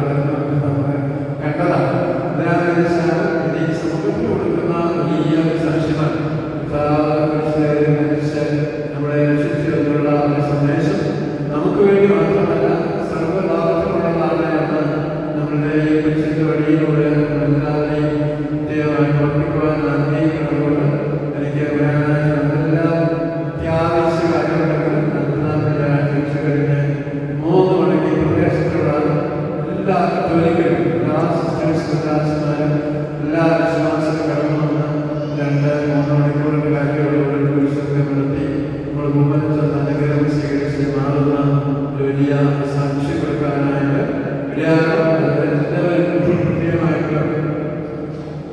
കണ്ടതാണ്. അതിനാണ് സമൂഹത്തിൽ കൊടുക്കുന്ന വലിയ സാക്ഷ്യങ്ങൾ നമ്മളെ രക്ഷിച്ചു എന്നുള്ള ഒരു സന്ദേശം നമുക്ക് വേണ്ടി മാത്രമല്ല സർവ്വലാഭത്തിനുള്ളതാണ് എന്ന് നമ്മളുടെ ഈ കുരിശിന്റെ വഴിയിലൂടെ എല്ലാവരെയും കൃത്യമായി ഓർമ്മിക്കുവാൻ ആഗ്രഹിക്കുന്നതുകൊണ്ട് എനിക്ക് പറയാനായി എന്തെല്ലാം അത്യാവശ്യ കാര്യമുണ്ടെങ്കിലും 40-ാം വെള്ളിയാഴ്ച ഉച്ച കഴിഞ്ഞ് 3 മണിക്ക് പ്രദേശത്തുള്ള എല്ലാ കത്തോലിക്കരും, എല്ലാ സിസ്റ്റേഴ്സും, ദാസന്മാരും, എല്ലാ വിശ്വാസികളും കടന്നു വന്ന് 2-3 മണിക്കൂറിന്റെ കാര്യങ്ങളോട് കുരിശൊക്കെ നടത്തി നമ്മൾ മുമ്പ് അനുഗ്രഹം സ്വീകരിച്ച് മാറുന്ന ഒരു വലിയ സാക്ഷി കൊടുക്കാനായിട്ട് എല്ലാവരും കൃത്യമായിട്ട്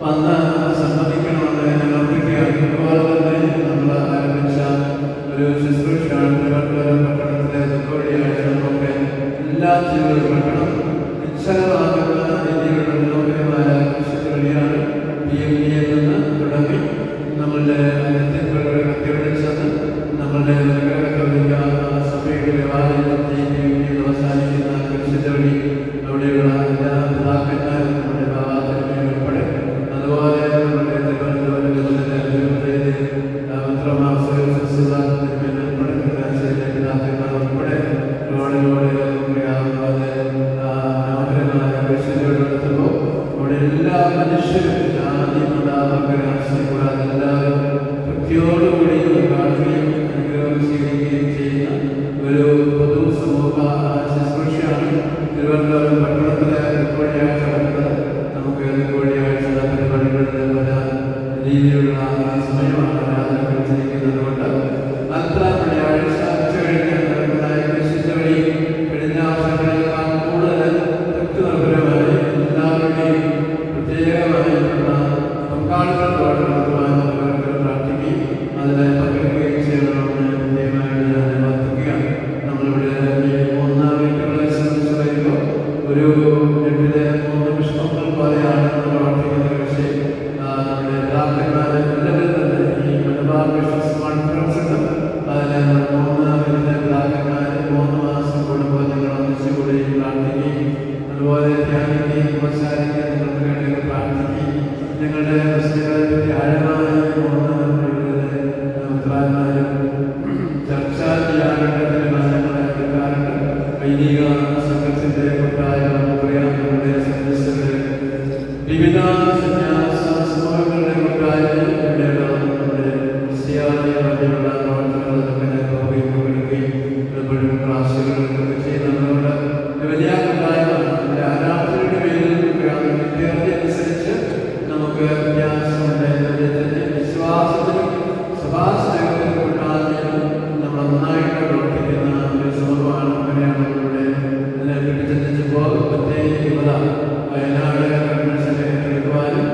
വന്ന് സമ്മതിക്കണമെന്ന് ഞാൻ അഭ്യർത്ഥിക്കുകയാണ്. അതുപോലെ തന്നെ നമ്മൾ ആരംഭിച്ച ഒരു ശുശ്രൂഷയാണ് തിരുവനന്തപുരം പട്ടണത്തിലെ ദുഃഖവെള്ളിയാഴ്ച. നമുക്ക് എല്ലാ ജീവിതവും പട്ടണം നിശ്ചലമാകുന്ന രീതിയിലുള്ള മനോഹരമായ വെള്ളിയാണ്. PMDയിൽ നിന്ന് തുടങ്ങി നമ്മളുടെ നെറ്റിപ്പുഴകളെ കത്തിയൊഴിച്ചത് നമ്മളുടെ കത്തോലിക്ക സഭയുടെ ദേവാലയത്തിൽ അവസാനിക്കുന്ന കുരിശുചൊല്ലി അവിടെയുള്ള എല്ലാ പിതാക്കന്മാരും നമ്മുടെ ബാബാചാര്യൻ ഉൾപ്പെടെ, അതുപോലെ നമ്മുടെ പിതാക്കന്മാർ ഉൾപ്പെടെ റോഡിലൂടെ മനോഹരമായ കുരിശുചൊല്ലി നടത്തുമ്പോൾ അവിടെ എല്ലാ മനുഷ്യരും ജാതി മതാവർഗ രാഷ്ട്രീയം കൂടാതെ എല്ലാവരും ഭക്തിയോടുകൂടി കാണുകയും അനുഗ്രഹം സ്വീകരിക്കുകയും ചെയ്യുന്ന ഒരു പൊതു സമൂഹ ശുശ്രൂഷയാണ് തിരുവനന്തപുരം പട്ടണത്തിലെ ദുഃഖവെള്ളിയാഴ്ച നടക്കുന്നത്. നമുക്ക് ദുഃഖവെള്ളിയാഴ്ച പരിപാടികളുടെ പല രീതിയിലുള്ള സമയമാണ് ആരാധന വെച്ചിരിക്കുന്നത്. കൊണ്ട് 40-ാം വെള്ളിയാഴ്ച ഉച്ച കഴിഞ്ഞ് നടക്കുന്ന കുരിശിന്റെ വഴി കഴിഞ്ഞ വർഷങ്ങളെക്കാൾ കൂടുതൽ ഭക്തിനിർഭരമായി എല്ലാവരുടെയും പ്രത്യേകമായിട്ടുള്ള പങ്കാളിത്തത്തോടെ നടത്തുവാൻ അവർക്ക് പ്രാർത്ഥിക്കുകയും അതിനെ പങ്കെടുക്കുകയും ചെയ്യണമെന്ന് പ്രത്യേകമായിട്ട് ഞാൻ അഭ്യർത്ഥിക്കുകയാണ്. നമ്മളിവിടെ 3 വീട്ടുകളെ സംബന്ധിച്ച് പറയുമ്പോൾ ഒരു വീട്ടിലെ 3 പുഷ്പങ്ങൾ പോലെയാണ് നമ്മൾ പ്രവർത്തിക്കുന്നത്. പക്ഷേ നമ്മുടെ പിതാക്കന്മാരെ എല്ലാവരും തന്നെ ഈ മലബാർ ബിഷപ്സ് കോൺഫറൻസ് ഉണ്ട്. അതിൽ 3 വീട്ടിലെ പിതാക്കന്മാരെ 3 മാസം കൂടുമ്പോൾ നിങ്ങൾ ഒന്നിച്ചുകൂടി പ്രാർത്ഥിക്കുകയും അതുപോലെ ധ്യാനിക്കുകയും ഉപചാരിക്കുകയും നിങ്ങൾക്ക് വേണ്ടി പ്രാർത്ഥിക്കുകയും നിങ്ങളുടെ പ്രശ്നങ്ങളെ പറ്റി ആഴമായി 3 ഉത്തരവാദിമാരും ചർച്ച ചെയ്യാറുണ്ട്, തീരുമാനങ്ങളെ എടുക്കാറുണ്ട്. വൈദിക സംഘത്തിന്റെ കൂട്ടായ നമുക്കറിയാം. നമ്മുടെ സന്യസ്തരുടെ വിവിധ സന്യാസ സമൂഹങ്ങളുടെ കൂട്ടായ്മ ഇവിടെയുള്ള നമ്മുടെ ക്രിസ്ത്യാനിയുള്ള പ്രവർത്തനങ്ങൾ അതൊക്കെ പോവുകയും പങ്കെടുക്കുകയും എപ്പോഴും ക്ലാസ്സുകളൊക്കെ ചെയ്യുന്നതുകൊണ്ട് വലിയ കൂട്ടായ്മ നമ്മുടെ ആരാധനയുടെ പേരിൽ വിദ്യാർത്ഥി അനുസരിച്ച് നമുക്ക് വ്യത്യാസമുണ്ട്. വിശ്വാസത്തിലും സഭാസ്നേഹത്തിലും കൂട്ടായ്മയിലും നമ്മൾ നന്നായിട്ട് പ്രവർത്തിക്കുന്ന ഒരു സമൂഹമാണ്. അങ്ങനെയാണ് നമ്മളുടെ ഇതിനെ പിടിച്ചെത്തിച്ചപ്പോൾ 10 യുവത വയനാട് കൺവെൻഷനെ എടുക്കുവാനും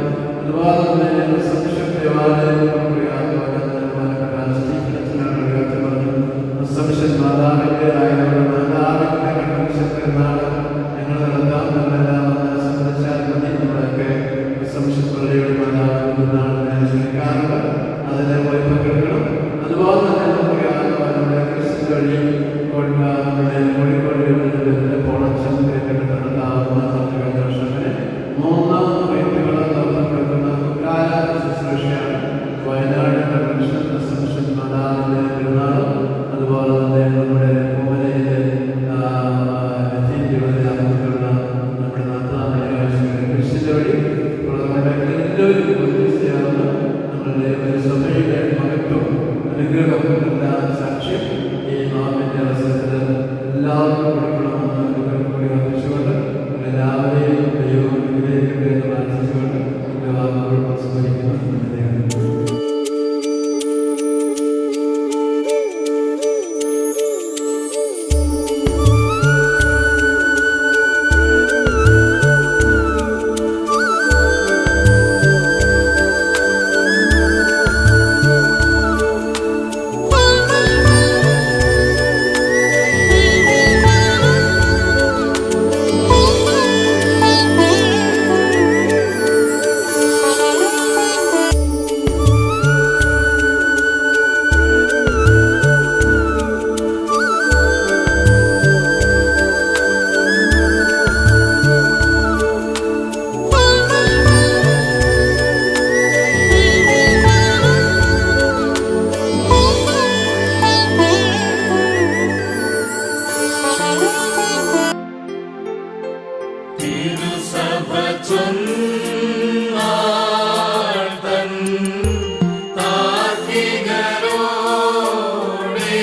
ചൊന്നാൾതൻ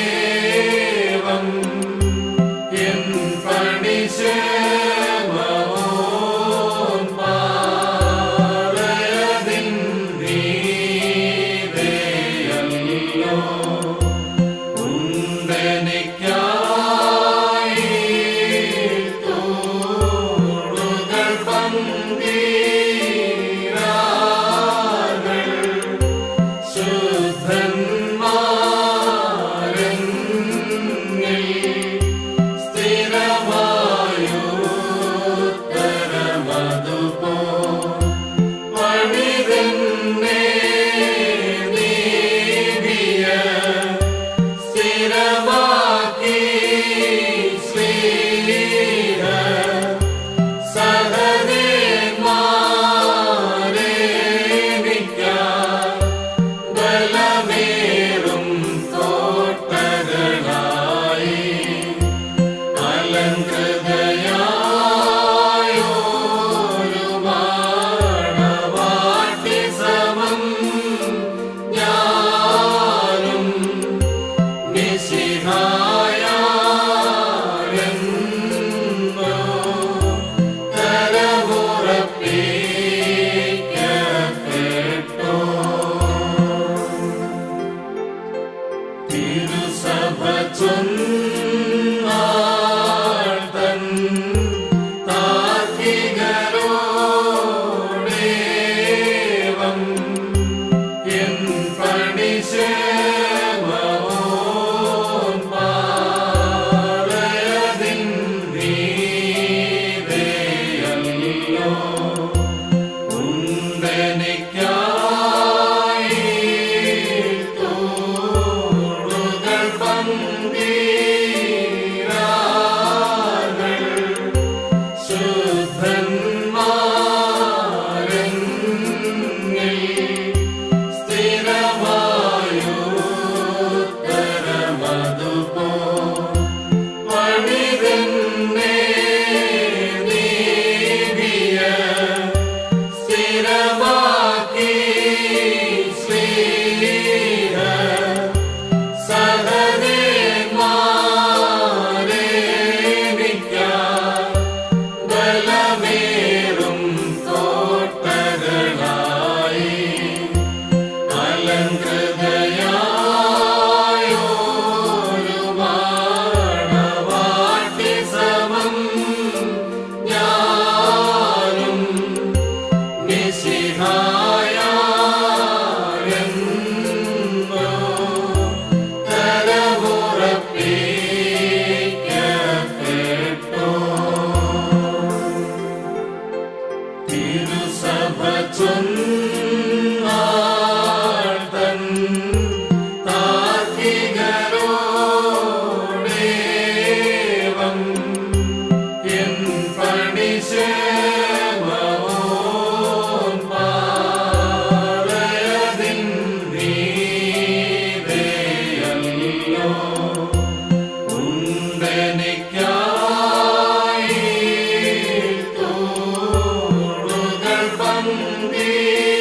താർക്കികരോടേവം എൻ പണിശേമോൻ പാറയതിൻ നീതയല്ലോ ഉണ്ടെനിക്കായി തോടുകൾ പന്തീരാകൾ ശുദ്ധന്മാരെന്നിൽ സ്ഥിരമായുത്തരമതുപോ പണിതന്നെ നീതിയ സ്ഥിരമാക്കി ശ്രീഹ സഹനേന്മാരേനിക്കായി ബലമേറും കോട്ടകളായി അലങ്കൃതയായോരു മാടവാട്ടി സമം ഞാനും മിശിഹായെന്നോ തലമുറപ്പിക്കപ്പെട്ടോ തിരുസഭ ചൊന്നാൾതൻ താർക്കികരോടേവം എൻ പണിശേമോൻ പാറയതിൻ നീതയല്ലോ ഉണ്ടെനിക്കായി തോടുകൾ പന്തീരാകൾ ശുദ്ധന്മാരെന്നിൽ സ്ഥിരമായുത്തരമതുപോ പണിതന്നെ നീതിയ സ്ഥിരമാക്കി ശ്രീഹ സഹനേന്മാരേനിക്കായി ബലമേറും കോട്ടകളായി അലങ്കൃതയായോരു മാടവാട്ടി സമം ഞാനും മിശിഹായെന്നോ തലമുറപ്പിക്കപ്പെട്ടോ തിരുസഭ ചൊന്നാൾതൻ താർക്കികരോടേവം എൻ പണിശേമോൻ പാറയതിൻ നീതയല്ലോ ഉണ്ടെനിക്കായി തോടുകൾ പന്തീരാകൾ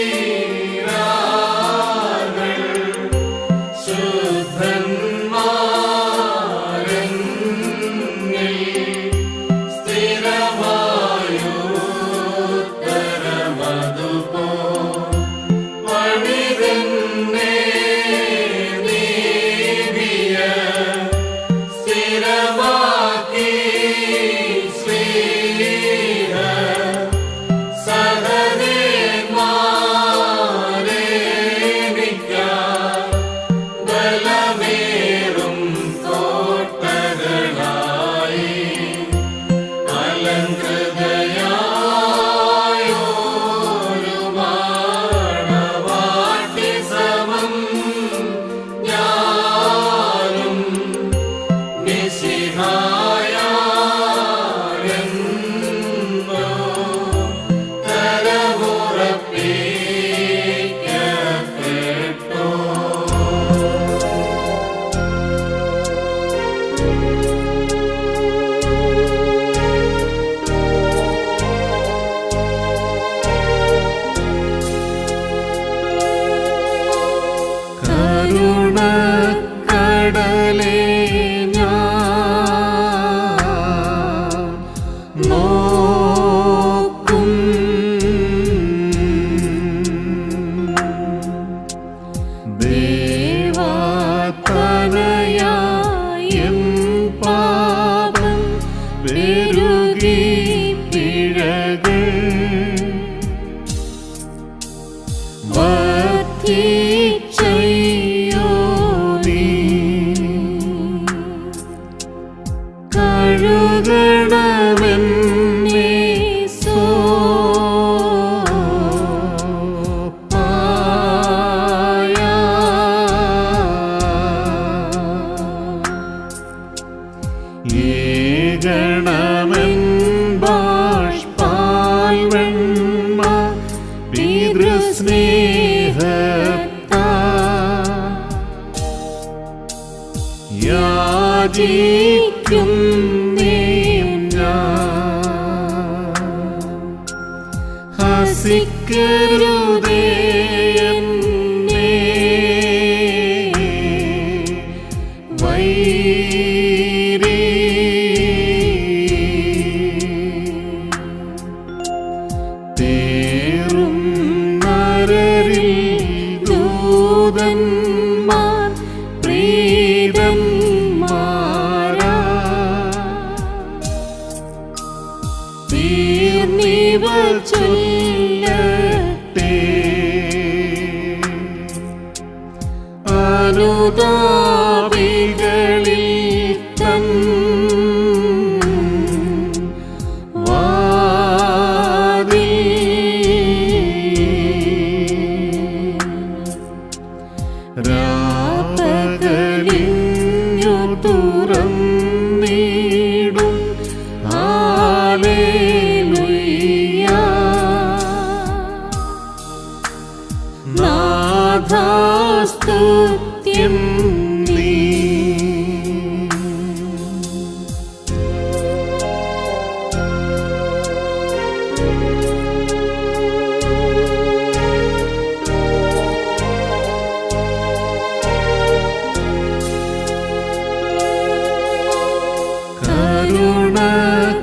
ഹസിക്കരുതേ എന്നെ വൈരി തേറും നരരിൽ ദൂതന്മാർ പ്രീതന്മാരാ തീർന്നിവ ചൊല്ലട്ടെ അനുതാപികളിൽ തൻ വാതിൽ രാപകലിഞ്ഞു തുറന്നിടും ഹല്ലേലൂയ നാഥാസ്തുത്യം നീ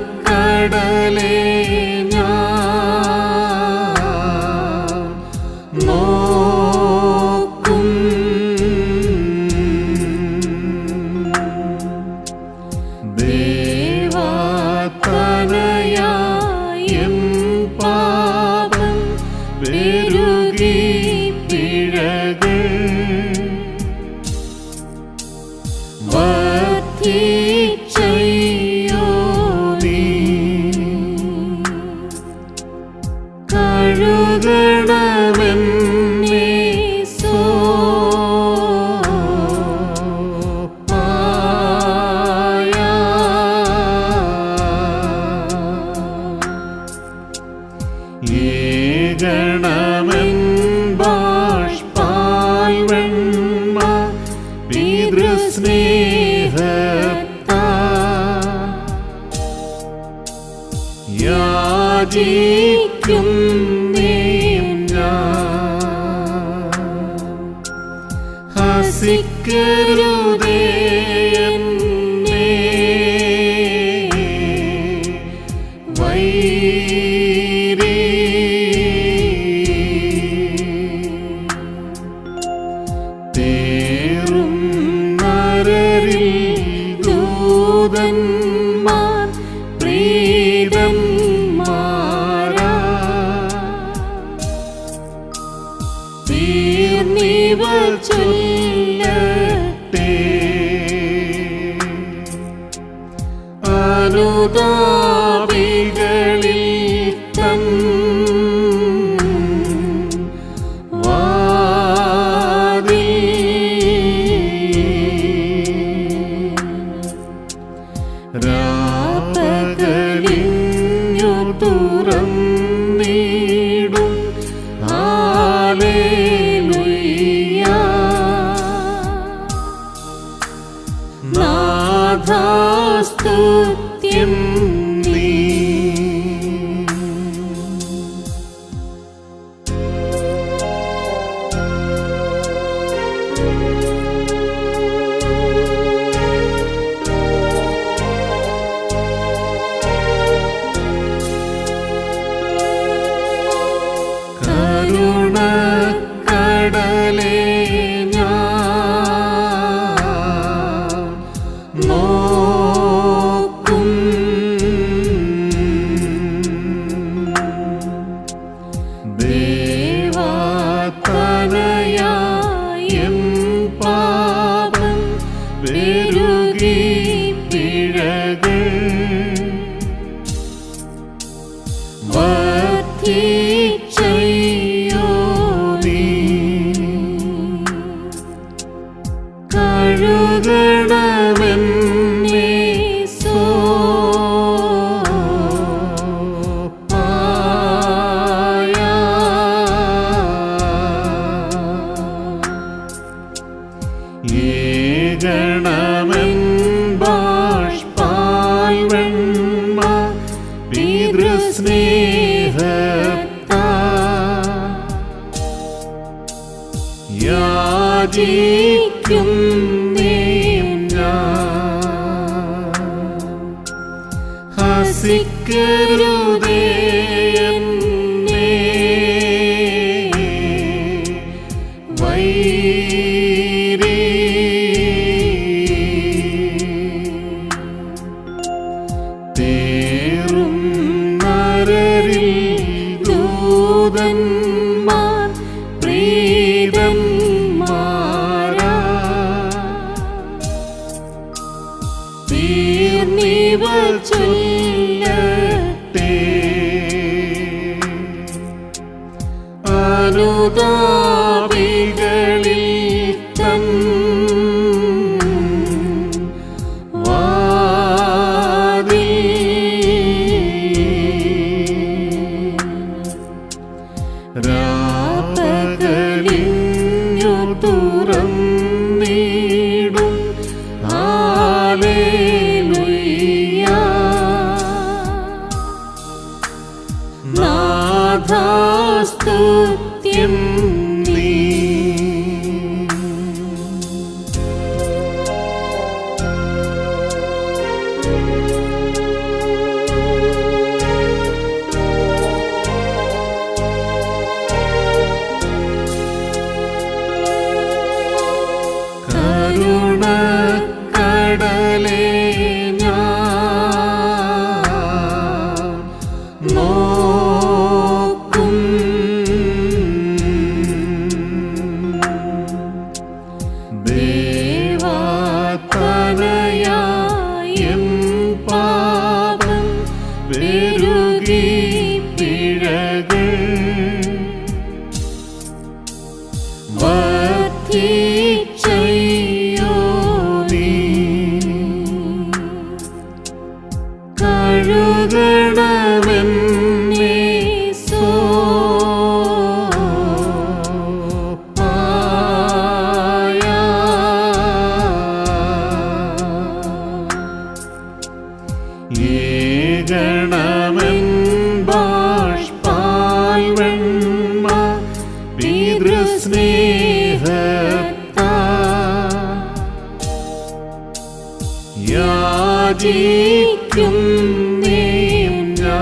കരുണക്കടലേ ഞാൻ നോക്കും ദേവാതനയായും പാപം പെരുകി പിഴകൾ വർദ്ധിച്ചയ്യോ നീ കഴുകണമെന്നെ സോപ്പായ ഏകണമെൻ ബാഷ്പാൽ വെണ്മ പിതൃസ്നേഹത്താ യാചിക്കും ഹസിക്കരുതേ എന്നെ വൈരി തേറും നരരിൽ ദൂതന്മാർ പ്രീതന്മാരാ തീർന്നിവ ചൊല്ലട്ടെ അനുതാപികളിൽ തൻ വാതിൽ രാപകലിഞ്ഞു തുറന്നിടും ഹല്ലേലൂയ നാഥാസ്തുത്യം നീ കരുണക്കടലേ ഞാൻ നോക്കും ദേവാതനയായും പാപം പെരുകി പിഴകൾ വർദ്ധിച്ചയ്യോ നീ ഹസിക്കരുതേ എന്നെ വൈരി തേറും നരരിൽ ദൂതന്മാർ പ്രീതന്മാരാ തീർന്നിവ ചൊല്ലട്ടെ അനുതാപികളിൽ തൻ വാതിൽ രാപകലിഞ്ഞു തുറന്നിടും ഹല്ലേലൂയ നാഥാസ്തുത്യം നീ. കരുണക്കടലേ ഞാൻ നോക്കും ദേവാതനയായും പാപം പെരുകി പിഴകൾ വർദ്ധിച്ചയ്യോ നീ കഴുകണമെന്നെ സോപ്പായ ഏകണമെൻ ബാഷ്പാൽ വെണ്മ പിതൃസ്നേഹത്താ യാചിക്കും ഞാൻ.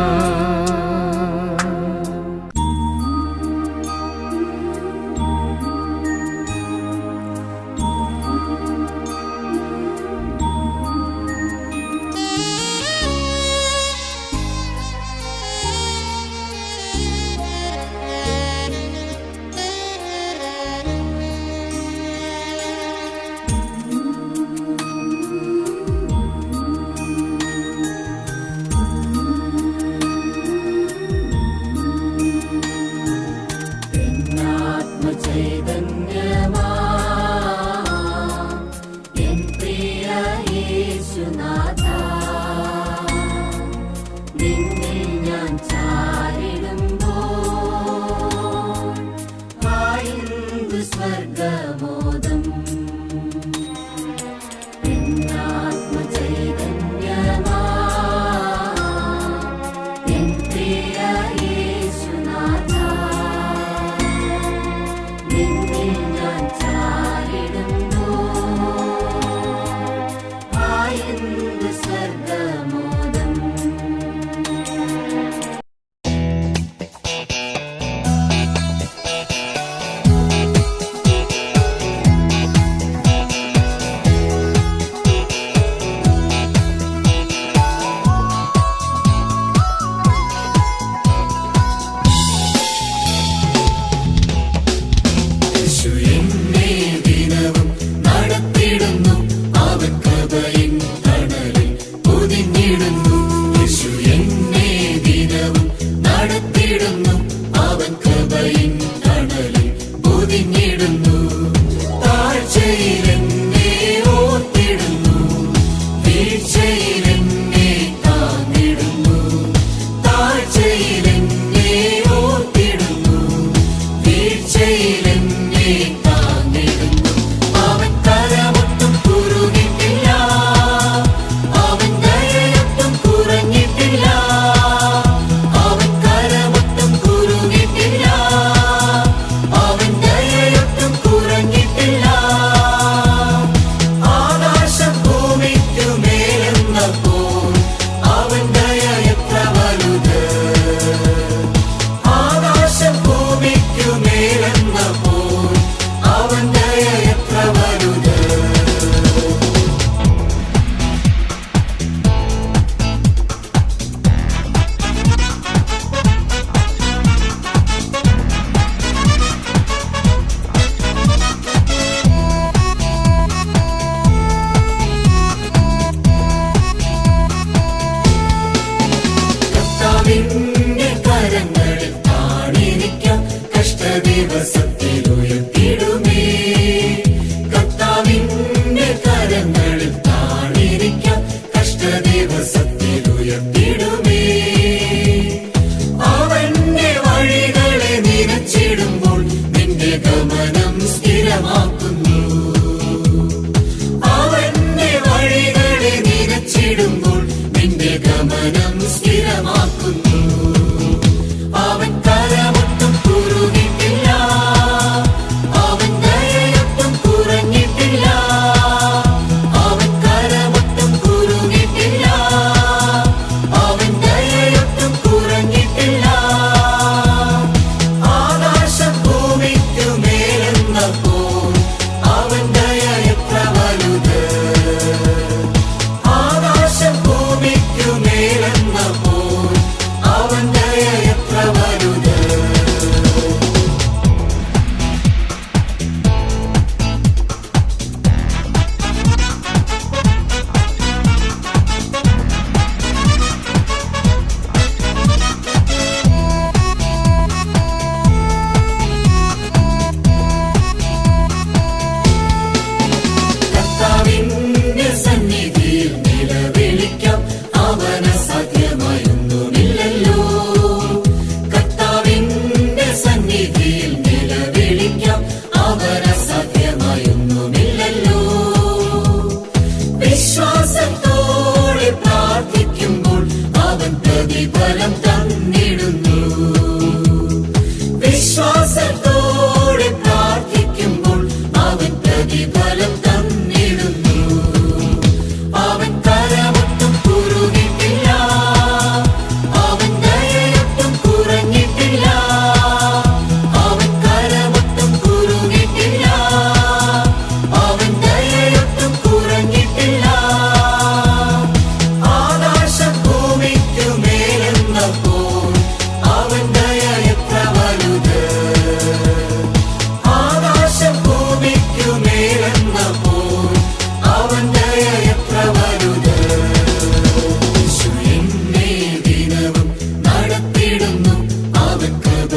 കുറഞ്ഞിട്ടില്ല ദിവസത്തിലുയർത്തിടുമേ. കർത്താവിന്റെ കരങ്ങളിൽ താണിരിക്കാം കഷ്ടദിവസത്തിലുയർത്തിടുമേ. അവന്റെ വഴികളെ നിനച്ചിടുമ്പോൾ നിന്റെ ഗമനം സ്ഥിരമാക്കുന്നു. അവന്റെ വഴികളെ നിനച്ചിടുമ്പോൾ നിന്റെ ഗമനം സ്ഥിരമാക്കുന്നു. അവൻ കരമൊട്ടും കുറുകിട്ടില്ല, അവൻ ദയയൊട്ടും കുറഞ്ഞിട്ടില്ല. അവൻ കരമൊട്ടും കുറുകിട്ടില്ല, അവൻ ദയയൊട്ടും കുറഞ്ഞിട്ടില്ല. ആകാശം ഭൂമിക്കു മേലെന്നപ്പോൾ അവൻ ദയ എത്ര വലുത്. ആകാശം ഭൂമിക്കു മേലെന്നപ്പോൾ അവൻ ദയ എത്ര വലുത്. കർത്താവിന്റെ സന്നിധിയിൽ നിലവിളിക്കാം, അവന് സാധ്യമായൊന്നുമില്ലല്ലോ. കർത്താവിന്റെ സന്നിധിയിൽ നിലവിളിക്കാം, അവന് സാധ്യമായൊന്നുമില്ലല്ലോ. വിശ്വാസത്തോടെ പ്രാർത്ഥിക്കുമ്പോൾ അവൻ പ്രതിഫലം തന്നിടുന്നു. വിശ്വാസത്തോടെ പ്രാർത്ഥിക്കുമ്പോൾ അവൻ പ്രതിഫലം തന്നിടുന്നു. അവൻ കരമൊട്ടും കുറുകിട്ടില്ല, അവൻ ദയയൊട്ടും കുറഞ്ഞിട്ടില്ല. അവൻ കരമൊട്ടും കുറുകിട്ടില്ല, അവൻ ദയയൊട്ടും കുറഞ്ഞിട്ടില്ല. ആകാശം ഭൂമിക്കു മേലെന്നപ്പോൾ അവൻ ദയ എത്ര വലുത്. ആകാശം ഭൂമിക്കു മേലെന്നപ്പോൾ അവൻ ദയ എത്ര വലുത്. യേശു എന്നെ ദിനവും നടത്തിടുന്നു, അവൻ കൃപ